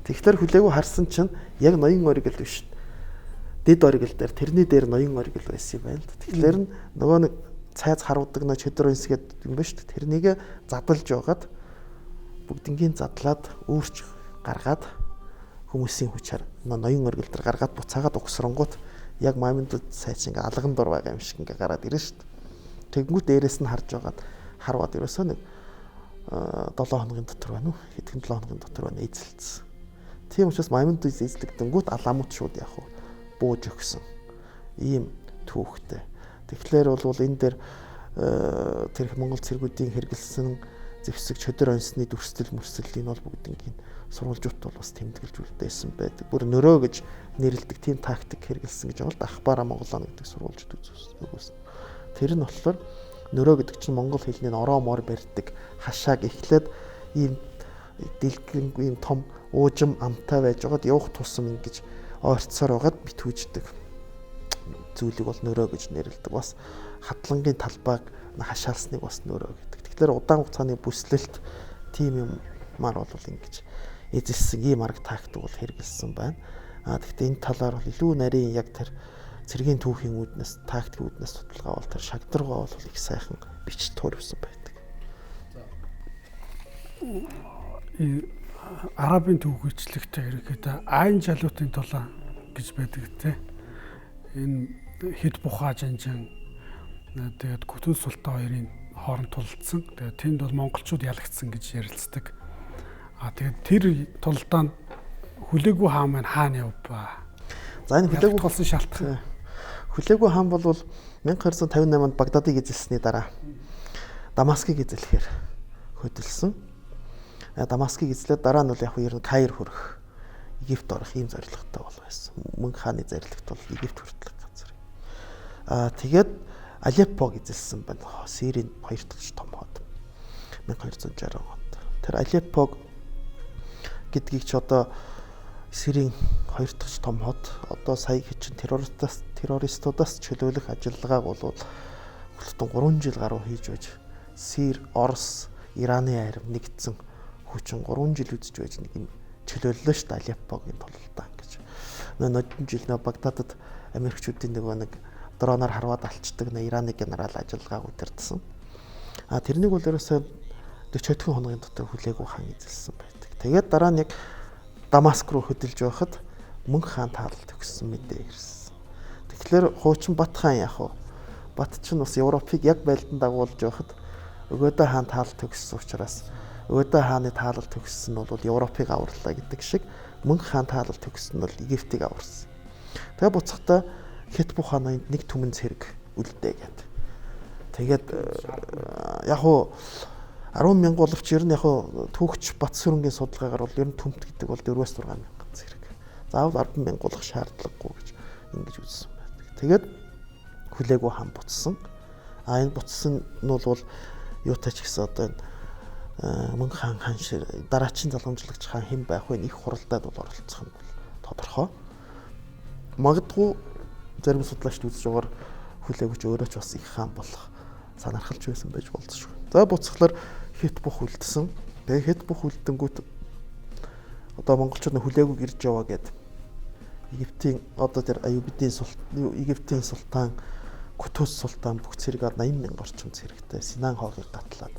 Тэгэхээр хүлээгүй харсан чинь яг ноён оргил биш. Дэд оргил дээр тэрний дээр ноён оргил байсан юм байна л. Тэгэхээр нөгөө нэг цайз харуудаг нөө чөдөр үнс гэдэг юм ба шүү дээ. Тэрнийг задалж байгаад бүгднгийн задлаад өөрч гаргаад хүмүүсийн хүчээр ноён оргил дээр гаргаад буцаагаад угсрангууд яг Маймунд цайз ингээ алган дор байгаа юм шиг ингээ гараад ирнэ шүү дээ. Тэгмүүд дээрээс нь харж байгаад харваад ерөөсөө нэг 7 хоногийн дотор байна уу? Хэдхэн 7 хоногийн дотор байна эзэлсэн. Тийм учраас Маймунд эзлэгдэнгүүт Аламут шууд яг бууж өгсөн. Ийм түүхтэй. Тэгэхээр бол энэ дээр тэр Монгол цэргүүдийн хэрэгэлсэн зэвсэг чөдөр онсны дүрстэл мөрсөлийн бол бүгднгийн сурвалжууд бол бас тэмдэглэжүүлсэн байдаг. Бүр нөрөө гэж нэрлэдэг тийм тактик хэрэгэлсэн гэж бол Ахбара Монголоо гэдэг сурвалжууд үзүүлсэн. Тэр нь болохоор нөрөө гэдэг чинь монгол хэлний ороо мор барьдаг хашааг эхлээд ийм дэлгэн ийм том уужим амтай байж байгаад явах тусам ингэж ойрцсоор байгаад битүүждэг зүйлийг бол нөрөө гэж нэрлэдэг. Бас хатлангийн талбайг хашаалсныг бас нөрөө гэдэг. Тэгэхээр удаан хугацааны бүслэлт тийм юмар бол ингэж эзэлсэн ийм арга тактик бол хэрэгэлсэн байна. Гэхдээ энэ талаар бол илүү нарийн яг тэр цэргийн түүхийн үүднээс тактик үүднээс судалгаа бол тэр шагдаргаа бол их сайхан бичиж туурвсан байдаг. Арабын түүхийчлэгтэй ерөнхийдөө айн жалуутын тулаан гэж байдаг те. Энэ хэд бухаа жанжин тэгээд Күтүн Султан хоёрын хооронд тулалдсан. Тэгээд тэнд бол монголчууд ялагдсан гэж ярилцдаг. Тэгээд тэр тулдаанд хүлээгүй хаан маань хаана явбаа. За энэ хүлээгүй болсон шалтгаан. Хүлээгүй хаан бол 1258 онд Багдадыг эзэлсний дараа Дамаскыг эзлэхээр хөдөлсөн. Дамаскыг эзлээд дараа нь бол яг ер нь Каир хүрэх, Египт орох ийм зорилготой бол байсан. Мөнх хааны зорилгот бол Египт хүртэлх газар. Тэгээд Алеппог эзэлсэн байна. Сирийн 2 дахь том хот. 1260 онд. Тэр Алеппог гэдгийг ч одоо Сирийн 2 дахь том хот одоо сая хичин террористуудаас чөлөөлөх ажиллагааг бол хөлтөн 3 жил гаруй хийж байж Сир, Орос, Ираны харим нэгдсэн хүчин 3 жил үзэж байж нэг юм чөлөөллөө шүү дээ Алеппогийн тулалдаан гэж. Нодон жил нөө Багдадад Америкчүүдийн нэг дроноор харваад алчдаг Ираны генерал ажиллагааг удирдсан. Тэрнийг бол ерөөсөө 40 хоногийн дотор хүлээгүй хаан эзэлсэн байдаг. Тэгээд дараа нь яг Дамаск руу хөдөлж байхад Мөнх хаан таалал төгссөн мэдээ ирсэн. Тэгэхээр хуучин Бат хаан яг уу Бат ч бас Европыг яг байлдан дагуулж байхад Өгөөдөө хаан таалал төгссөн учраас Өгөөдөө хааны таалал төгссөн нь бол Европыг аварлаа гэдэг шиг Мөнх хаан таалал төгссөн нь бол Египтийг аварсан. Тэгээ буцахдаа Хет бух хааны нэг түмэн цэрэг үлдээ гэдэг. Тэгээд яг уу 10,000 боловч ер нь яг уу түүхч Батсүрэнгийн судалгаагаар бол ер нь төмт гэдэг бол 4-6 мянган цэрэг. Заавал 10,000 болох шаардлагагүй гэж ингэж үзсэн байдаг. Тэгээд хүлээгүй хаан буцсан. Энэ буцсан нь бол юутай ч гэсэн одоо Мөнх хаан шиг дараачийн залгамжлагч хаан хэн байх вэ? Их хуралдаад бол оролцох нь бол тодорхой. Магадгүй зарим судлаачид үзэж байгаа хүлээгч өөрөө ч бас их хаан болох санаархалж байсан байж болзошгүй. За буцхлаар Хет бух үлдсэн. Тэгээ Хет бух үлдэнгүүт одоо монголчууд хүлээгүйг ирж яваа гэд Египтийн одоо тэр Египтийн султан Кутус султан бүх цэрэг 80,000 орчим цэрэгтэй Синан хоогийг гатлаад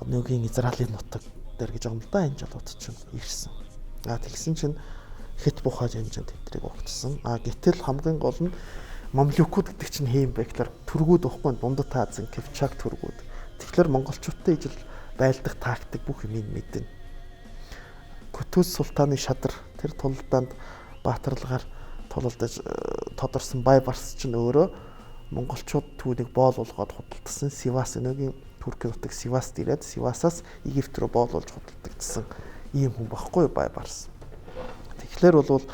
Нөгөөгийн Израилийн нутаг дээр гэж амлдаа энэ жолууд чинь ирсэн. Тэгсэн чинь Хет бух хаан жанжин тэдрийг угтсан. Гэтэл хамгийн гол нь Мамлюкууд гэдэг чинь хэм бэ гэхээр төргүүд уухгүй дундад Азийн Кипчак төргүүд. Тэгэхээр монголчуудтай ижил байлдах тактик бүх юм мэднэ. Кутус султаны шадар тэр тулдаанд баатарлагаар тулалдаж тодорсон бай барс чинь өөрөө монголчууд түүнийг боол болгоод худалдсан Сивас өнөөгийн Туркийн нутаг Сиваст ирээд Сивасаас Египт рүү боол болж худалдагдсан ийм хүн багхгүй бай барс. Тэгэхээр бол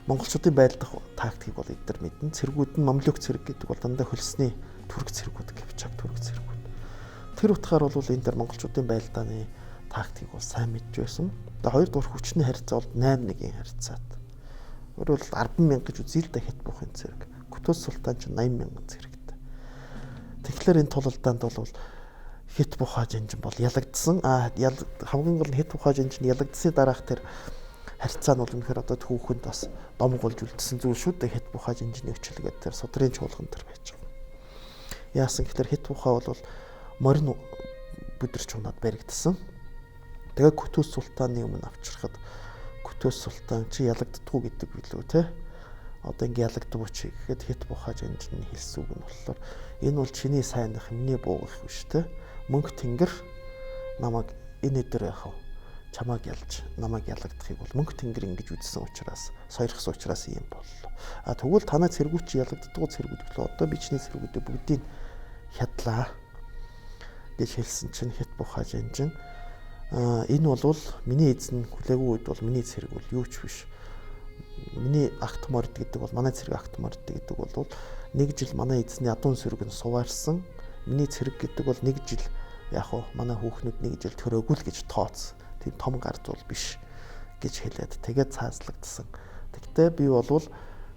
монголчуудын байлдах тактикийг бол эдгээр мэднэ. Цэргүүд нь Мамлюк цэрэг гэдэг бол дандаа хөлсний түрк цэргүүд, Кипчак түрк цэргүүд. Тэр утгаар бол энэ дээр монголчуудын байлдааны тактикийг бол сайн мэдж байсан. Тэгээ хоёрдугаар хүчний харьцаа бол 8-1-ийн харьцаат. Өөрөөр хэлбэл 10,000 гэж үзье л да Хет бухын цэрэг. Кутус султан ч 80,000 цэрэгтэй. Тэгэхээр энэ тулалдаанд бол Хет бух хаан жанжин бол ялагдсан. Хамгийн гол нь Хет бух хаан жанжин ялагдсны дараах тэр харьцаа нь бол үнэхээр одоо түүхэнд бас домголж үлдсэн зүйл шүү дээ. Хет бух хаан жанжины өчлөгээд тэр судрын чуулган дээр байж байгаа. Яасан гэхээр Хет бух хаан бол морин бүдэрч унаад баригдсан. Тэгээ Кутус султаны өмнө авчрахад Кутус султан чи ялагддаггүй гэдэг билүү те. Одоо ингэ ялагддаггүй чи гэхэд Хет бух хаан жанжины хэлсэн үг нь болохоор энэ бол чиний сайнах миний буугах биш те. Мөнх тэнгэр намайг энэ өдөр яхав чамайг ялж намайг ялагдахыг бол Мөнх тэнгэр ингэж үзсэн учраас сойрхсан учраас ийм боллоо. Тэгвэл танай цэргүүд чи ялагддаггүй цэргүүд билүү. Одоо би чиний цэргүүдээ бүгдийг хядлаа гэж хэлсэн чинь Хет бух хаан жанжин энэ бол миний эзэн хүлээгүй үед бол миний цэрэг бол юу ч биш. Миний акт морд гэдэг бол манай цэрэг акт морд гэдэг бол 1 жил манай эзний адуун сүрэг нь суваарсан. Миний цэрэг гэдэг бол 1 жил яг уу манай хүүхнүүд 1 жил төрөөгүй л гэж тооц. Тийм том гард бол биш гэж хэлээд тэгээд цааслагдсан. Тэгтээ би бол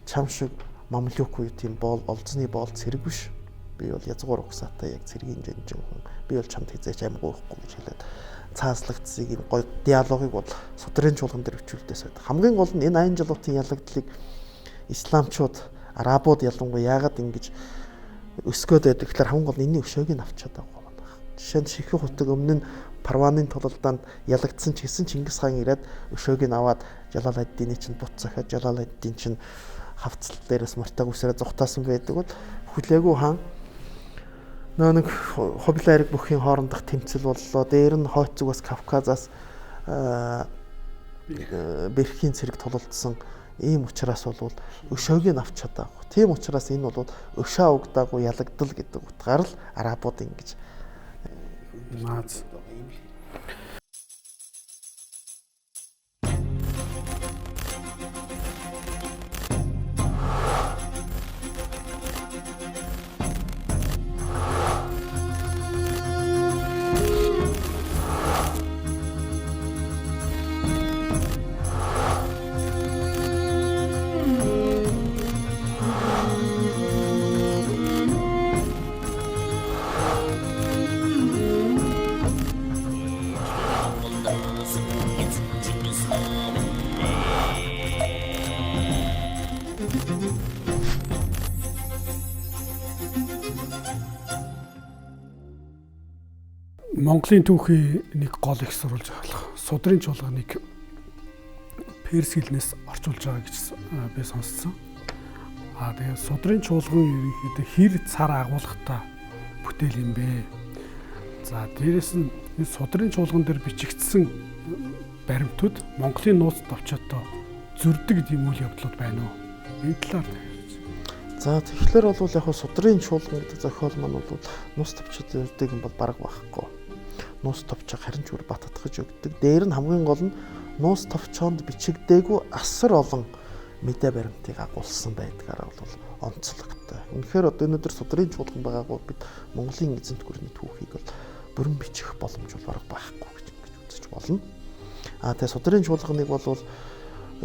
чам шиг Мамлюк үе тийм боол олзны боол цэрэг биш. Би бол язгуур угсаатай яг цэргийн жанжин хүн. Би бол чамд хизээч амгүй байхгүй гэж хэлээд цааслагдсыг энэ гоё диалогыг бол судрын чуулган дээр өчүүлдээс байдаг. Хамгийн гол нь энэ 80 жилуудын ялагдлыг исламчууд, арабууд ялангуяа яагаад ингэж өсгөөд байдаг. Тэгэхээр хамгийн гол нь энэний өшөөг нь авчаад байгаа юм байна. Жишээ нь Шихэ хотог өмнө нь Парваны тулалдаанд ялагдсан ч гэсэн Чингис хаан ирээд өшөөг нь аваад Жалал ад-Дины чинь бут захиад Жалал ад-Дин чинь хавцал дээрээс мартаг үсрээ зүхтаасан байдаг бол хүлээгүй хаан нэг хоббил айраг бүхийн хоорондох тэмцэл боллоо. Дээр нь хойц зүгээс Кавказаас Бэрхийн цэрэг тулалдсан. Ийм учраас бол өшөөг нь авч чадаагүй. Тийм учраас энэ бол өшөө угдаагүй ялагдал гэдэг утгаар л арабууд ингэж Наац. Монголын түүхийн нэг гол их сурвалж болох судрын чуулганыг перс хэлнээс орчуулж байгаа гэж би сонссон. Тэгээд судрын чуулган ерөнхийдөө хэр цар агуулгатай бүтээл юм бэ? За дээрэс нь судрын чуулган дээр бичигдсэн баримтууд Монголын нууц товчоотой зөрдөг гэм үйл явдлууд байна уу? Энэ талаар за тэгэхээр бол яг судрын чуулган гэдэг зохиол маань бол нууц товчоод зөрдөг юм бол бараг байхгүй. Нууц товчоо харин ч бүр баттгаж өгдөг. Дээр нь хамгийн гол нь нууц товчоонд бичигдээгүй асар олон мэдээ баримтыг агуулсан байдгаараа бол онцлогтой. Үнэхээр одоо өнөөдөр судрын чуулган байгаагүй бид Монголын эзэнт гүрний түүхийг бол бүрэн бичих боломж бол бараг байхгүй гэж үзэж болно. Тэгээ судрын чуулганыг бол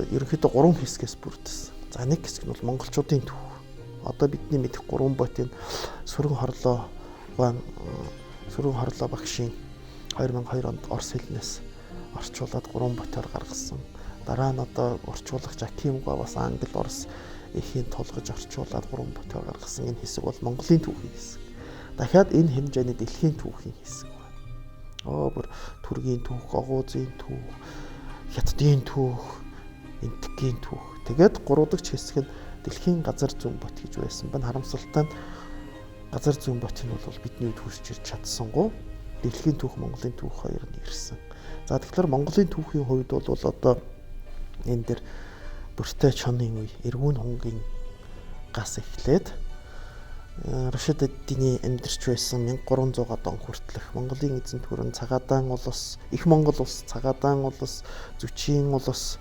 ерөнхийдөө 3 хэсгээс бүрдсэн. За нэг хэсэг нь бол монголчуудын түүх. Одоо бидний мэдэх 3 ботын сүрэн хорлоо багшийн 2002 онд Орос хэлнээс орчуулад 3 ботоор гаргасан. Дараа нь одоо орчуулагч Акимова бас англи орос эхийн тулгаж орчуулад 3 ботоор гаргасан энэ хэсэг бол Монголын түүхийн хэсэг. Дахиад энэ хэмжээний дэлхийн түүхийн хэсэг байна. Бүр түргийн түүх, огуузын түүх, хятадын түүх, энтгийн түүх. Тэгээд 3 дахь хэсэг нь дэлхийн газар зүүн бот гэж байсан байна. Харамсалтай нь газар зүүн бот нь бол бидний үед хүрч ирж чадсангүй. Дэлхийн түүх, Монголын түүх хоёр нь ирсэн. За тэгэхээр Монголын түүхийн хувьд бол одоо энэ дэр бүртээ чонын үе, эргүүн хонгийн гас эхлээд Рашид эдний амьдарч байсан 1300-аад он хүртэлх Монголын эзэнт гүрэн Цагаатан улс, Их Монгол улс, Цагаатан улс, Зүчийн улс,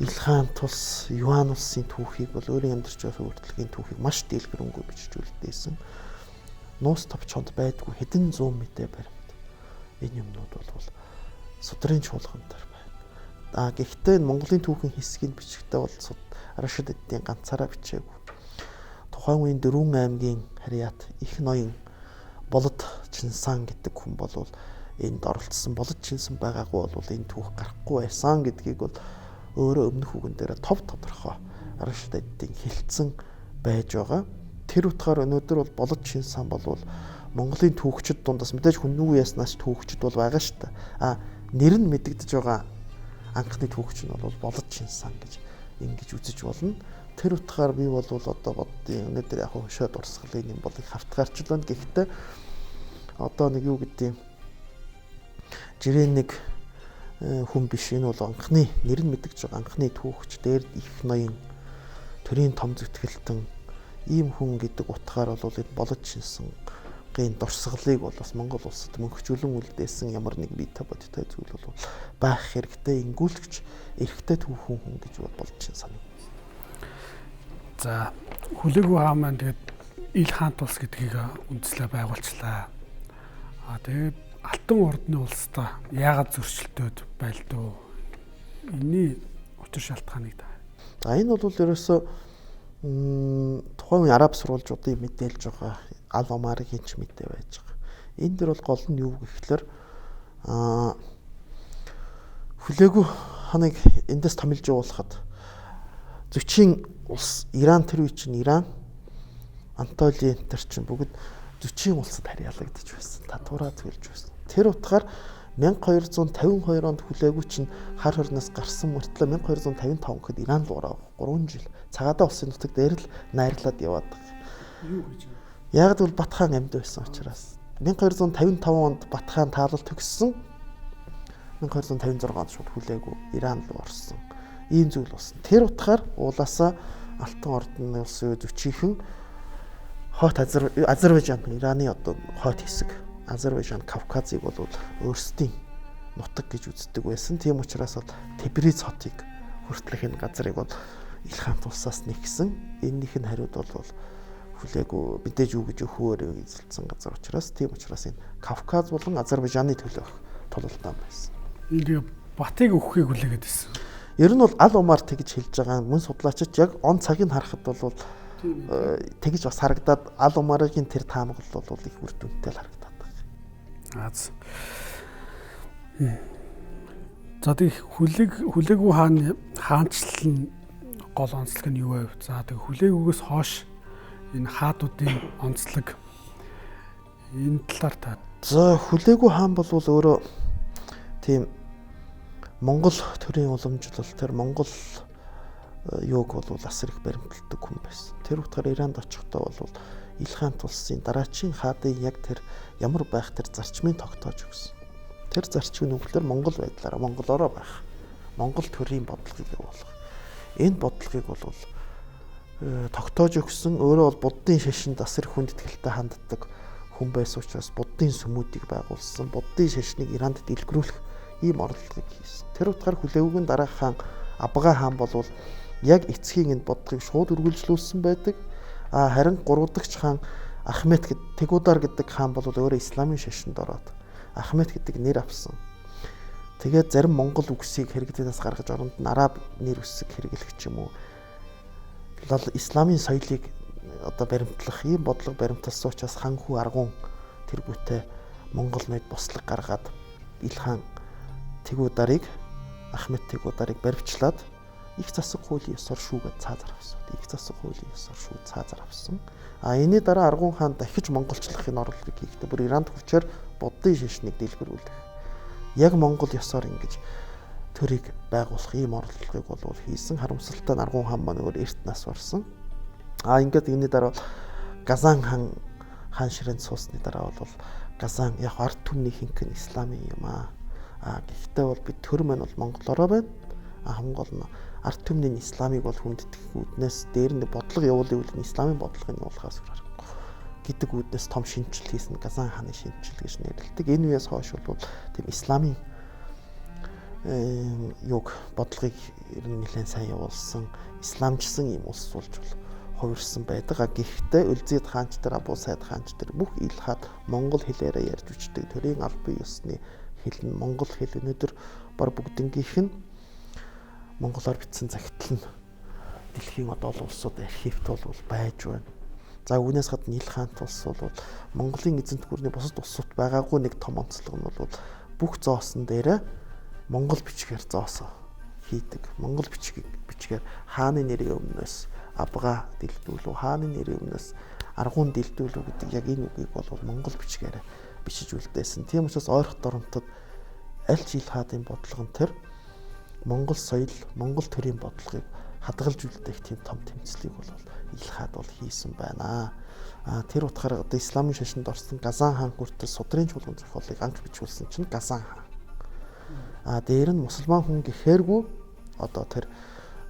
Илхан тус, Юан улсын түүхийг бол өөрийн амьдарч байсан хүртэлгийн түүхийг маш дэлгэрэнгүй бичжүүлдээсэн. Нууц товчоонд байдгүй хэдэн зуун мэдээ баримт. Энэ юмнууд бол судрын чуулгандар байна. Гэхдээ Монголын түүхийн хэсгийг бичихтэй бол Рашид эдийн ганцаараа бичээгүй. Тухайн үеийн Дөрвөн аймгийн харьяат Их ноён Болод Чинсан гэдэг хүн бол энд оролцсон. Болод Чинсан байгаагүй бол энэ түүх гарахгүй байсан гэдгийг бол өөрөө өмнөх үгэн дээр тов тодорхой Рашид эдийн хэлсэн байж байгаа. Тэр утгаар өнөөдөр бол Болод Чинсан бол Монголын түүхчид дундаас мэдээж хүннүү яснаас түүхчид бол байгаа шүү дээ. Нэр нь мэдэгдэж байгаа анхны түүхч нь бол Болод Чинсан гэж ингэж үзэж болно. Тэр утгаар би бол одоо боддیں۔ Өнөөдөр яг хөшөө дурсгалын юм бол их хавтгаарч байна. Гэхдээ одоо нэг юу гэдэг жирийн нэг хүн биш. Энэ бол анхны нэр нь мэдэгдэж байгаа анхны түүхч дээр Их ноён төрийн том зүтгэлтэн ийм хүн гэдэг утгаар бол энэ Болод Чинсан дурсгалыг бол бас Монгол улсад мөнхжүүлэн үлдээсэн ямар нэг бие бодиттой зүйл бол байх хэрэгтэй, ингүүлэгч эрхтэй түүхэн хүн гэж болж санагдав. За хүлээгүй хаан маань тэгээд ил хаант улс гэдгийг үндслээ байгуулчлаа. Тэгээд Алтан ордны улстай яагаад зөрчилдөд байлдуу? Энийн учир шалтгааныг та. За энэ бол ерөөсөө тухайн үеийн араб сурвалжуудын мэдээлж байгаа Ал Омаргийн ч мэдээ байж байгаа. Энэ дэр бол гол нь юу гэхэлэр хүлээгүй ханыг эндээс томилж явуулахад Зүчийн улс Иран тэр үе чинь Иран Антоли энэ чинь бүгд Зүчийн улсад харьяалагдаж байсан. Татвараа төлж байсан. Тэр утгаар 1252 онд хүлээгүй чинь хар хорноос гарсан мөртлөө 1255 гэхэд Иран руу ороо 3 жил Цагаатан улсын нутаг дээр л найрлаад яваад байгаа. Юу гэж? Яг л Батхан амьд байсан учраас 1255 онд Батхан таалал төгссөн. 1256 онд шууд хүлээгүй Иран руу орсон. Ийм зүйл болсон. Тэр утгаар уулаасаа Алтан ордны улсын Зүчийнхэн хойд Азербайджан Ираны одоо хойд хэсэг Азербайджан Кавказыг бол өөрсдийн нутаг гэж үздэг байсан. Тийм учраас бол Тебриз хотыг хүртэлх энэ газрыг бол Илхан улсаас нэгсэн. Эннийх нь хариуд бол хүлээгүй мэдээж юу гэж өхөөр эзэлсэн газар учраас тийм учраас энэ Кавказ болон Азербайджаны төлөөх тулалдаа байсан. Энэ Батыг өгөхийг хүлээгээд байсан. Ер нь бол Ал Омар тэгж хэлж байгаа мөн судлаачид яг он цагийг харахад бол тэгж бас харагдаад Ал Омаргийн тэр таамаглал бол их үр дүнтэй л харагдаад байна. За тэг хүлээгүй хаанчлал нь гол онцлог нь юу вэ? За тэг хүлээгүйгээс хойш энэ хаадуудын онцлог Энэ талаар та за хүлээгүй хаан бол өөрөө тийм Монгол төрийн уламжлал тэр Монгол юуг бол асар их баримталдаг хүн байсан. Тэр утгаар Иранд очихдоо бол Ил хаан тулсын дараачийн хаадын яг тэр ямар байх тэр зарчмыг тогтоож өгсөн. Тэр зарчмын үгээр Монгол байдлаараа монголоороо байх. Монгол төрийн бодлогыг явуулах. Энэ бодлогыг бол тогтоож өгсөн. Өөрөө бол буддын шашинд асар хүндэтгэлтэй ханддаг хүн байсан учраас буддын сүмүүдийг байгуулсан. Буддын шашныг Иранд дэлгэрүүлэх ийм оролдлогыг хийсэн. Тэр утгаар хүлээвгүй дараах хаан Абга хаан бол яг эцгийн энэ бодлогыг шууд үргэлжлүүлсэн байдаг. Харин 3 дахь хаан Ахмет гэдэг Тэгудар гэдэг хаан бол өөрөө исламын шашинд ороод Ахмет гэдэг нэр авсан. Тэгээд зарим монгол үгсийг хэрэглээс гаргаж оронд нь араб нэр үсэг хэрэглэх ч юм уу. Исламын соёлыг одоо баримтлах ийм бодлого баримталсан учраас хан хүү аргун тэргүүтээ монгол найд бослог гаргаад Ил хаан Тэгударыг Ахмет Тэгударыг баривчлаад их засаг хуулийн ёсоор шүүгээд цаазар авсан. Их засаг хуулийн ёсоор шүү цаазар авсан. Энэний дараа Аргун хаан дахиж монголчлохын орлогыг хийхдээ бүр Иранд хүчээр буддын шашныг дэлгэрүүлэх. Яг монгол ёсоор ингэж төрийг байгуулах ийм орлогыг бол хийсэн. Харамсалтай нь Аргун хаан маань өөр эрт нас барсан. Ингээд энэний дараа Газан хаан ширээнд суусны дараа бол Газан яг ард түмний хинхэн исламын юм аа. Гэхдээ бол бид төр маань бол монголороо байна. Хамгийн гол нь ард түмний исламыг бол хүндэтгэх үүднээс дээр нь бодлого явуулын үйл нь исламын бодлогыг явуулахаас өөр аргагүй гэдэг үүднээс том шинжил хийсэн Газан хааны шинжил гэж нэрлэдэг. Энэ үеэс хойш бол тийм исламын юг бодлогыг ер нь нэлээд сайн явуулсан, исламчсан юм улс болж хувирсан байдаг. Гэхдээ Үлзийд хаанч нар, Абу Сайд хаанч нар бүх ил хаад монгол хэлээрээ ярьж үчдэг. Төрийн аль бие ёсны хэл нь монгол хэл. Өнөөдөр бар бүгднгийнх нь монголоор бичсэн загтал нь дэлхийн одоо олон улсууд архивт бол байж байна. За үүнээс гадна Ил хаан тулс бол Монголын эзэнт гүрний бусад улсууд байгаагүй нэг том онцлог нь бол бүх зоосон дээрээ монгол бичгээр зоосоо хийдэг. Монгол бичгээр хааны нэрийн өмнөөс Абга дэлдүүлүү, хааны нэрийн өмнөөс Аргун дэлдүүлүү гэдэг яг энэ үгийг бол монгол бичгээр бичиж үлдээсэн. Тийм учраас ойрхон доромтод аль ч Ил хаадын бодлого нь тэр монгол соёл, монгол төрийн бодлогыг хадгалж үлдээх тийм том тэмцлийг бол Ил хаад бол хийсэн байна. Тэр утгаараа одоо исламын шашинд орсон Газан хаан хүртэл судрын чуулган зохиолыг анх бичүүлсэн чинь Газан хаан. Дээр нь мусульман хүн гэхээргүй одоо тэр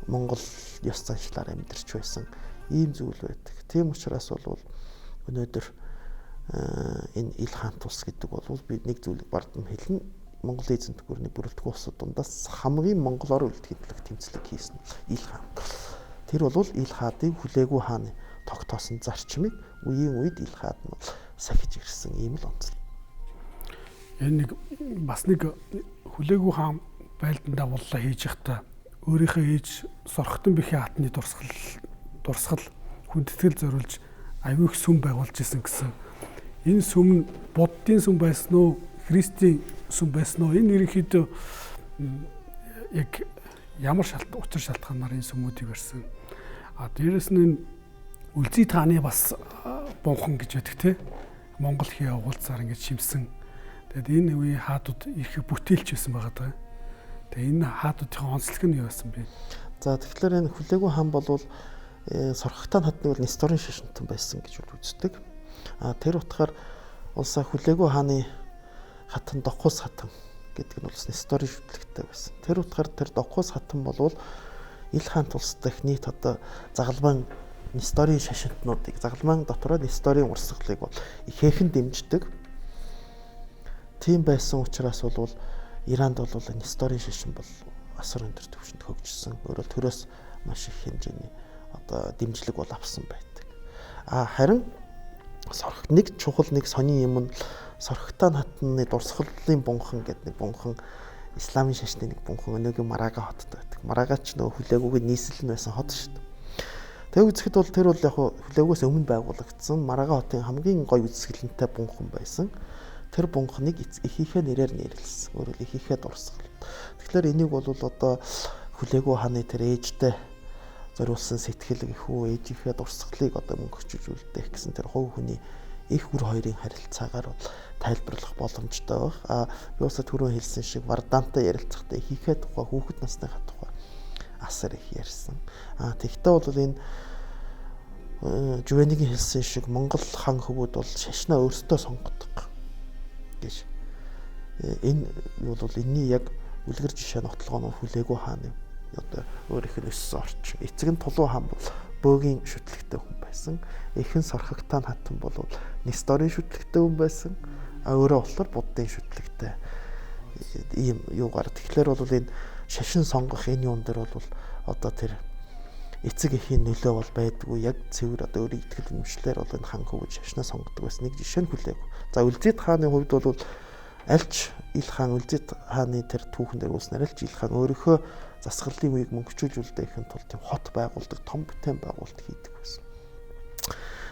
монгол ёс заншлаар амьдарч байсан ийм зүйл байдаг. Тийм учраас бол өнөөдөр энэ Ил хаан тулс гэдэг бол би нэг зүйлийг бардам хэлнэ. Монголын эзэнт гүрний бүрэлдэхүүн улсууд дундаас хамгийн монголоор үлдэхийлэх тэмцлэг хийсэн Ил хаан. Тэр бол Ил хаадын хүлээгүй хааны тогтоосон зарчмыг үеийн үед Ил хаад нь сахиж ирсэн ийм л онцлог. Энэ нэг бас нэг хүлээгүй хаан байлдан дагууллаа хийж явахдаа өөрийнхөө ээж Сорхтон бэхээ хатны дурсгал хүндэтгэл зориулж аюу их сүм байгуулж исэн гэсэн. Энэ сүм нь буддын сүм байсан уу, христийн сүм байсан уу? Энэ ерөнхийдөө яг ямар учир шалтгаанаар энэ сүмүүдийг барьсан. Дээрэс нь Үлзий тааны бас бунхан гэж байдаг те. Монгол хий уулзаар ингэж шимсэн. Тэгэд энэ үеийн хаадууд их бүтээлч байсан байгаа даа. Тэгээ энэ хаадуудын онцлог нь юу байсан бэ? За тэгэхээр энэ хүлээгүй хаан бол Сорхтан хатны бол Несторын шашинтан байсан гэж үздэг. Тэр утгаар улсаа хүлээгүй хааны хатан Докус хатан гэдэг нь улс Несторын шүтлэгтэй байсан. Тэр утгаар тэр Докус хатан бол Ил хаан тулс дахь нийт одоо загалмайн Несторын шашинтнуудыг загалмайн дотороо Несторын урсгалыг бол ихээхэн дэмждэг. Тийм байсан учраас бол Иранд бол Несторын шашин бол асар өндөр түвшинд хөгжсөн. Өөрөөр төрөөс маш их хэмжээний одоо дэмжлэг бол авсан байдаг. Харин нэг чухал нэг сонин юм нь Сорхтан хатны дурсгалын бунхан гэдэг нэг бунхан исламын шашны нэг бунхан өнөөгийн Марага хотод байдаг. Марага ч нөө хүлээгүйг нийслэл нь байсан хот шүү дээ. Тэг үзэхэд бол тэр бол яг хүлээгөөс өмнө байгуулагдсан Марага хотын хамгийн гоё үзэсгэлэнтэй бунхан байсан. Тэр бунханыг ихийнхээ нэрээр нэрлэсэн. Өөрөөр ихийнхээ дурсгал. Тэгэхээр энийг бол одоо хүлээгүү хааны тэр ээжтэй зориулсан сэтгэл гэхүү ээжийнхээ дурсгалыг одоо мөнгө өчөж үлдээх гэсэн тэр хувь хүний их үр хоёрын харилцаагаар бол тайлбарлах боломжтой баг. Юуса түрүү хэлсэн шиг Вардантай ярилцахдаа хийхээ тухай хүүхэд насныхаа тухай асар их ярьсан. Тэгтээ бол энэ Жувенигийн хэлсэн шиг Монгол хан хөвүүд бол шашнаа өөрсдөө сонгодог гэж. Энэ юу бол энэний яг үлгэр жишээ нотлогоо нь хүлээгүй хааны одоо өөрийнх нь өссөн орчин. Эцэг нь Тулуу хаан бол бөөгийн шүтлэгтэй хүн байсан. Эхэн Сорхогтан хатан бол Несторын шүтлэгтэй хүн байсан. Өөрөө болохоор Буддын шүтлэгтэй ийм юугаар. Тэгэхээр бол энэ шашин сонгох энэ юун дээр бол одоо тэр эцэг эхийн нөлөө бол байдгүй. Яг цэвэр одоо өөрийн итгэл үнэмшлэр бол энэ хан хөвөд шашнаа сонгодог байсан. Нэг жишээ нь хүлээгүй. За Үлзийд хааны хувьд бол альч Ил хаан Үлзийд хааны тэр түүхэн дээр үүснээр альч Ил хаан өөрийнхөө засаглалын үеийг мөнгөчүүлжүүлдэхийн тулд тийм хот байгуулдаг, том бүтээн байгуулалт хийдэг байсан.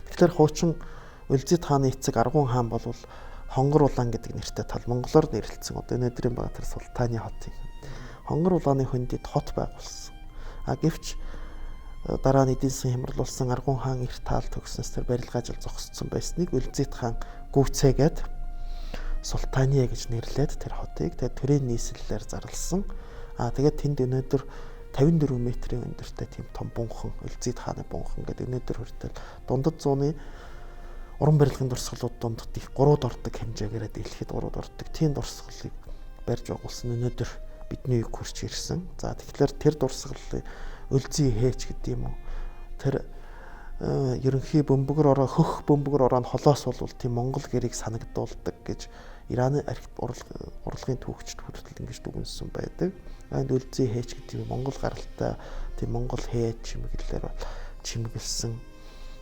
Тэгэхээр хуучин Үлзийд хааны эцэг Аргун хаан бол Хонгор улаан гэдэг нэртэй тал монголоор нэрлэлсэн. Одоо өнөөдрийн байгаа тэр Султаны хотын Хонгор улааны хөндөд хот байгуулсан. Гэвч дараа нь эдийн засгийн хямралуулсан Аргун хаан эрт таал төгснөөс тэр барилгын ажил зогссон байсныг Үлзийд хаан гүйцээгээд Султания гэж нэрлээд тэр хотыг тэгээд төрийн нийслэлээр зарласан. Тэгээд тэнд өнөөдөр 54 метрийн өндөртэй тийм том бунхан Үлзийд хааны бунхан гэдэг өнөөдөр хүртэл дундад зууны уран барилгын дурсгалууд донд их 3-д ордог хэмжээгээр дэлхийд 3-д ордог тийм дурсгалыг барьж байгуулсан өнөөдөр бидний үеиг хүрч ирсэн. За тэгэхээр тэр дурсгалыг Үлзий хээч гэдэг юм уу? Тэр ерөнхий бөмбөгөр ороо хөх бөмбөгөр ороо холоос бол тийм монгол гэрийг санагдуулдаг гэж Ираны урлагийн түүхчд хүртэл ингэж дүгнсэн байдаг. Энд Үлзий хээч гэдэг монгол гаралтай тийм монгол хээч чимэглэлээр чимэглсэн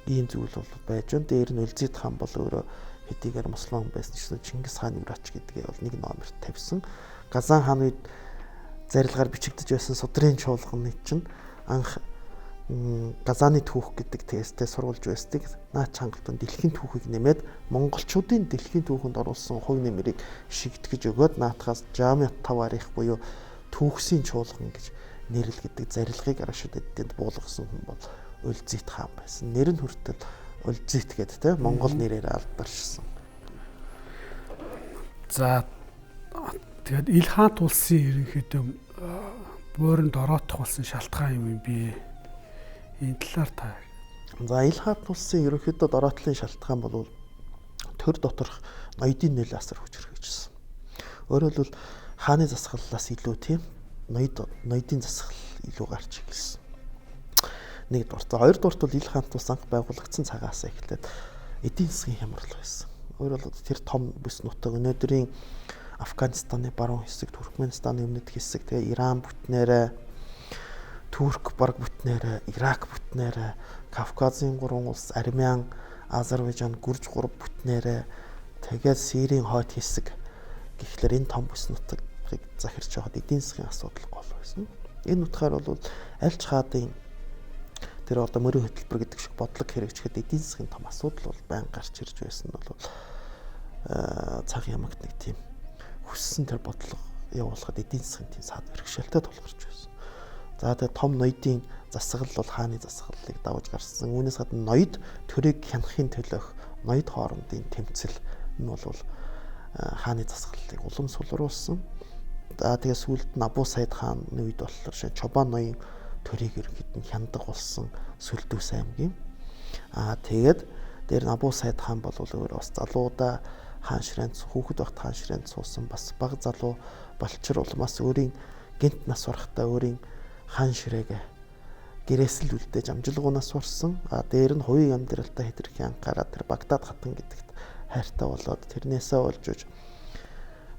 ийм зүйл бол байж байна. Дээр нь Үлзийд хаан бол өөрөө хэдийгээр муслиман байсан ч гэсэн Чингис хааны үр ач гэдгээ бол нэг номерт тавьсан. Газан хааны үед зарилгаар бичигдэж байсан судрын чуулганы чинь анх Газааны түүх гэдэг тесттэй сурвалж байсныг наач хангалтан дэлхийн түүхийг нэмээд монголчуудын дэлхийн түүхэнд оруулсан хувь нэмрийг шигтгэж өгөөд наатахаас Жамиат Таварих буюу түүхсийн чуулган гэж нэрлэл гэдэг зарилгыг Рашид эдэнд буулгасан хүн бол Үлзийд хаан байсан. Нэр нь хүртэл Үлзийд гэдэг те монгол нэрээр алдаршсан. За тэгээд Ил хаан тулсын ерөнхийдөө бууранд ороодох болсон шалтгаан юм би энэ талаар та. За Ил хаан тулсын ерөнхийдөө дороотлын шалтгаан бол төр доторх ноёдын нөлөө асар хүчрхэгжсэн. Өөрөөр хэлбэл хааны засаглалаас илүү тийм ноёдын засаглал илүү гарч ирсэн. Нэгдүгээр. За хоёрдугаарт бол Ил хаан тус анх байгуулагдсан цагаас эхлээд эдийн засгийн хямрал байсан. Өөрөөр хэлбэл тэр том бүс нутаг өнөөдрийн Афганистаны баруун хэсэг, Туркменистаны өмнөд хэсэг, тэгээ Иран бүтнээрээ, Турк бараг бүтнээрээ, Ирак бүтнээрээ, Кавказын 3 улс, Армян, Азербайджан, Гүрж 3 бүтнээрээ, тэгээд Сирийн хойд хэсэг гэхлээр энэ том бүс нутгийг захирч байгаад эдийн засгийн асуудал гол байсан. Энэ утгаар бол альч хаадын тэр одоо мөрийн хөтөлбөр гэдэг шиг бодлого хэрэгжихэд эдийн засгийн том асуудал бол байн гарч ирж байсан нь бол цаг ямагт нэг тийм хүссэн тэр бодлого явуулахад эдийн засгийн тийм саад бэрхшээлтэй тулгарч байсан. За тэгээ том ноёдын засаглал бол хааны засаглалыг давж гарсан. Үүнээс гадна ноёд төрийг хянахын төлөөх ноёд хоорондын тэмцэл нь бол хааны засаглалыг улам сулруулсан. За тэгээ сүүлд нь Абу Сайд хааны үед болохоор Чобан ноён төрийг ерөнхийд нь хяндаг болсон Сүлдүүс аймгийн. Тэгээд дээр нь Абу Сайд хаан бол өөрөө бас залуудаа хаан ширээнд хүүхэд багт хаан ширээнд суусан бас бага залуу болчир улмаас өөрийн гэнт нас барахтаа өөрийн хаан ширээгээ гэрээсэл үлдээж амжилгуунаас сурсан. Дээр нь хувийн амьдралтай хэтэрхий анхаараад тэр Багдад хатан гэдэгт хайртай болоод тэрнээсээ болж үж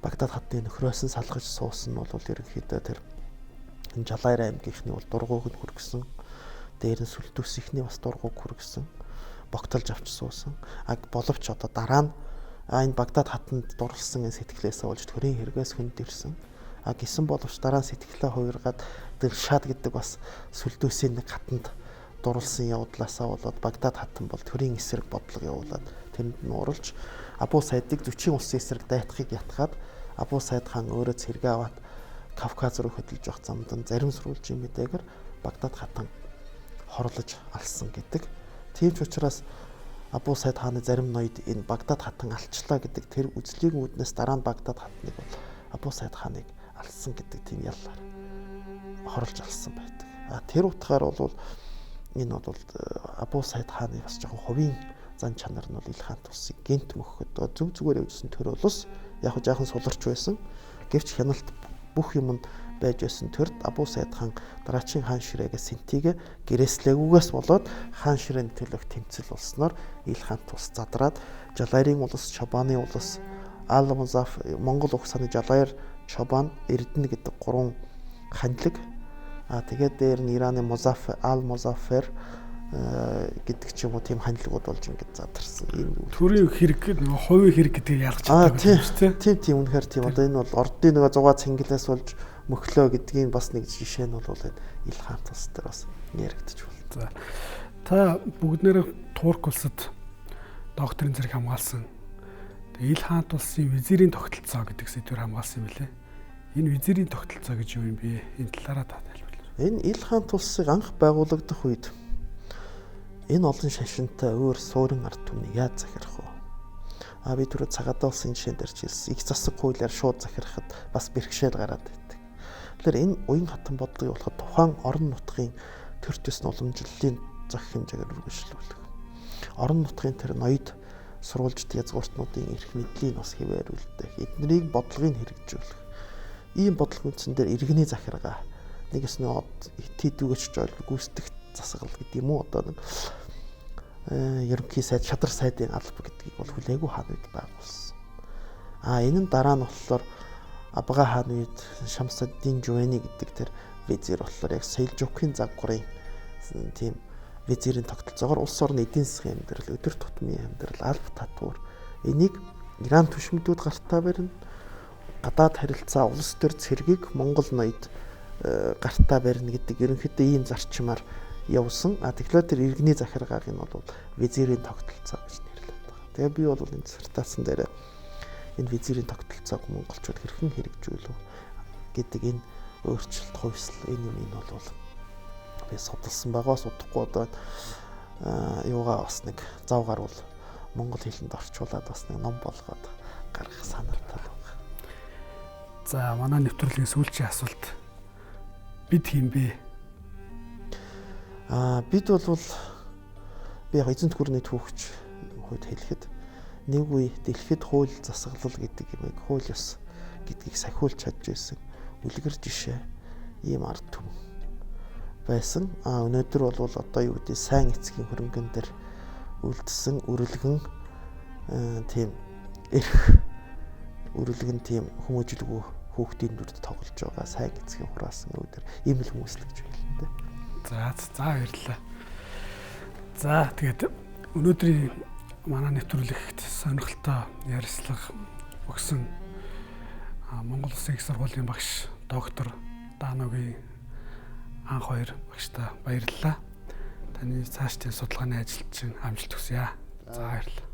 Багдад хатны нөхрөөс нь салгаж суусан нь бол ерөнхийдөө тэр Жалайр аймгийнхны бол дургууг нь хүргэсэн. Дээр нь Сүлдүүс ихний бас дургууг хүргэсэн. Богтолж авч суусан. Боловч одоо дараа нь энэ Багдад хатанд дурлсан сэтгэлээсээ болж төрийн хэрэгээс хүнд ирсэн. Гисэн боловч дараа нь сэтгэлээ хувиргаад Дилшад гэдэг бас Сүлдүүсийн нэг хатанд дурлсан явдлаасаа болоод Багдад хатан бол төрийн эсрэг бодлого явуулаад тэнд нь уралж Абу Сайдыг зөчийн улсын эсрэг дайтахыг ятгаад Абу Сайд хаан өөрөө цэргээ аваад Кавказ руу хөдөлж явах замд нь зарим сурвалжийн мэдээгээр Багдад хатан хорлож алсан гэдэг. Тийм ч учраас Абу Сайд хааны зарим ноёд энэ Багдад хатан алчлаа гэдэг тэр үзлийн үүднээс дараа нь Багдад хатныг бол Абу Сайд хааныг алсан гэдэг тийм яллаар хорлж алсан байдаг. Тэр утгаар бол энэ бол Абу Сайд хааны бас жоохон хувийн зан чанар нь бол Ил хаан тусыг гэнт мөхөд зөв зүгээр үзсэн төр болос яг жоохон суларч байсан. Гэвч хяналт бүх юм байж байсан төрд Абу Сайд хаан дараачийн хаан ширээгээ Синтигээ гэрээслээгүйгээс болоод хаан ширээний төлөөх тэмцэл болсноор Ил хаан тус задраад Жалайрын улс, Чобаны улс, Ал Музаф, Монгол угсааны Жалайр, Чобан, Эрдэнэ гэдэг 3 ханилэг. Тэгээд дээр нь Ираны Музаф, Ал Музафер гэдэг ч юм уу тийм ханилгууд болж ингэж задарсан. Ийм төрийн хэрэг нөгөө хувийн хэрэг гэдгийг ялгаж байгаа юм шүү дээ. Тийм үнэхээр тийм. Одоо энэ бол ордын нөгөө 6 цэнгэлээс болж мөхлөө гэдгийн бас нэг жишээ нь бол энэ Ил хаан тус дээр бас яригдчих байна. За. Та бүгднээр Турк улсад докторийн зэрэг хамгаалсан. Тэгээ Ил хаан тулсын визирийн тогтолцоо гэдэг сэдвээр хамгаалсан юм билээ. Энэ визирийн тогтолцоо гэж юу юм бэ? Энэ талаараа та тайлбарлая. Энэ Ил хаан тулсыг анх байгуулагдах үед энэ олон шашинтай өөр суурин ард түмнийг яаж захирах вэ? Би түрүү Цагаатаа улсын жишээн дээр хэлсэн. Их засаг хуулиар шууд захирахад бас бэрхшээл гараад байдаг. Тэгэхээр энэ уян хатан бодлогыг болоход тухайн орон нутгийн төр төсн уламжлалын зах хэмжээгээр үргэлжлүүлэх. Орон нутгийн тэр ноёд сурвалжт язгууртнуудын эрх мэдлийн бас хэвээрүүлдэг. Эднийг бодлогыг хэрэгжүүлэх. Ийм бодлого үндсэн дээр иргэний захиргаа нэг өсний тэдүүгч жол гүйцэтгэх засаглал гэдэг юм уу одоо нэг ерөнхий сайд шадар сайдын алба гэдгийг бол хүлээгүй хаан үед байгуулсан. Энэ нь дараа нь болохоор Абга хаан үед Шамсаддин Жувани гэдэг тэр визир болохоор яг Сэлжукийн загварын тийм визирийн тогтолцоогоор улс орны эдийн засгийн амьдрал, өдөр тутмын амьдрал, алба татвар энийг Иран түшмдүүд гартаа барина. Гадаад харилцаа улс төр цэргийг Монгол ноёд гартаа барина гэдэг ерөнхийдөө ийм зарчмаар явсан. Тэгэхээр тэр иргэний захиргааг нь бол визирийн тогтолцоо гэж нэрлэдэг байна. Тэгээ би бол энэ диссертацийн дээр энэ визирийн тогтолцоог монголчууд хэрхэн хэрэгжүүлв гэдэг энэ өөрчлөлт хувьсэл энэ юм бол би судалсан байгаа. Судахгүй одоо юугаа бас нэг зав гарвал монгол хэлэнд орчуулад бас нэг ном болгоод гаргах санаатай байна. За манай нэвтрүүлгийн сүүлчийн асуулт бид хэм бэ? Бид бол би яг эзэнт гүрний түүхч хувьд хэлэхэд нэг үе дэлхийд хууль засаглал гэдэг юм хууль ёс гэдгийг сахиулж чадж байсан үлгэр жишээ ийм ард түмэн байсан. Өнөөдөр бол одоо юу гэдэг сайн эцгийн хөрөнгөн дээр үлдсэн үрэлгэн тийм эрх үрэлгэн тийм хүмүүжлгүй хүүхдийн дүрд тоглож байгаа сайн эцгийн хураасан үүдэр ийм л хүмүүс л гэж хэлнэ. За баярлалаа. За тэгээд өнөөдрийн манай нэвтрүүлэгт сонирхолтой ярилцлага өгсөн Монгол Улсын их сургуулийн багш доктор Даногийн анх хоёр багштай баярлалаа. Таны цаашдын судалгааны ажилд чинь амжилт хүсье. За баярлалаа.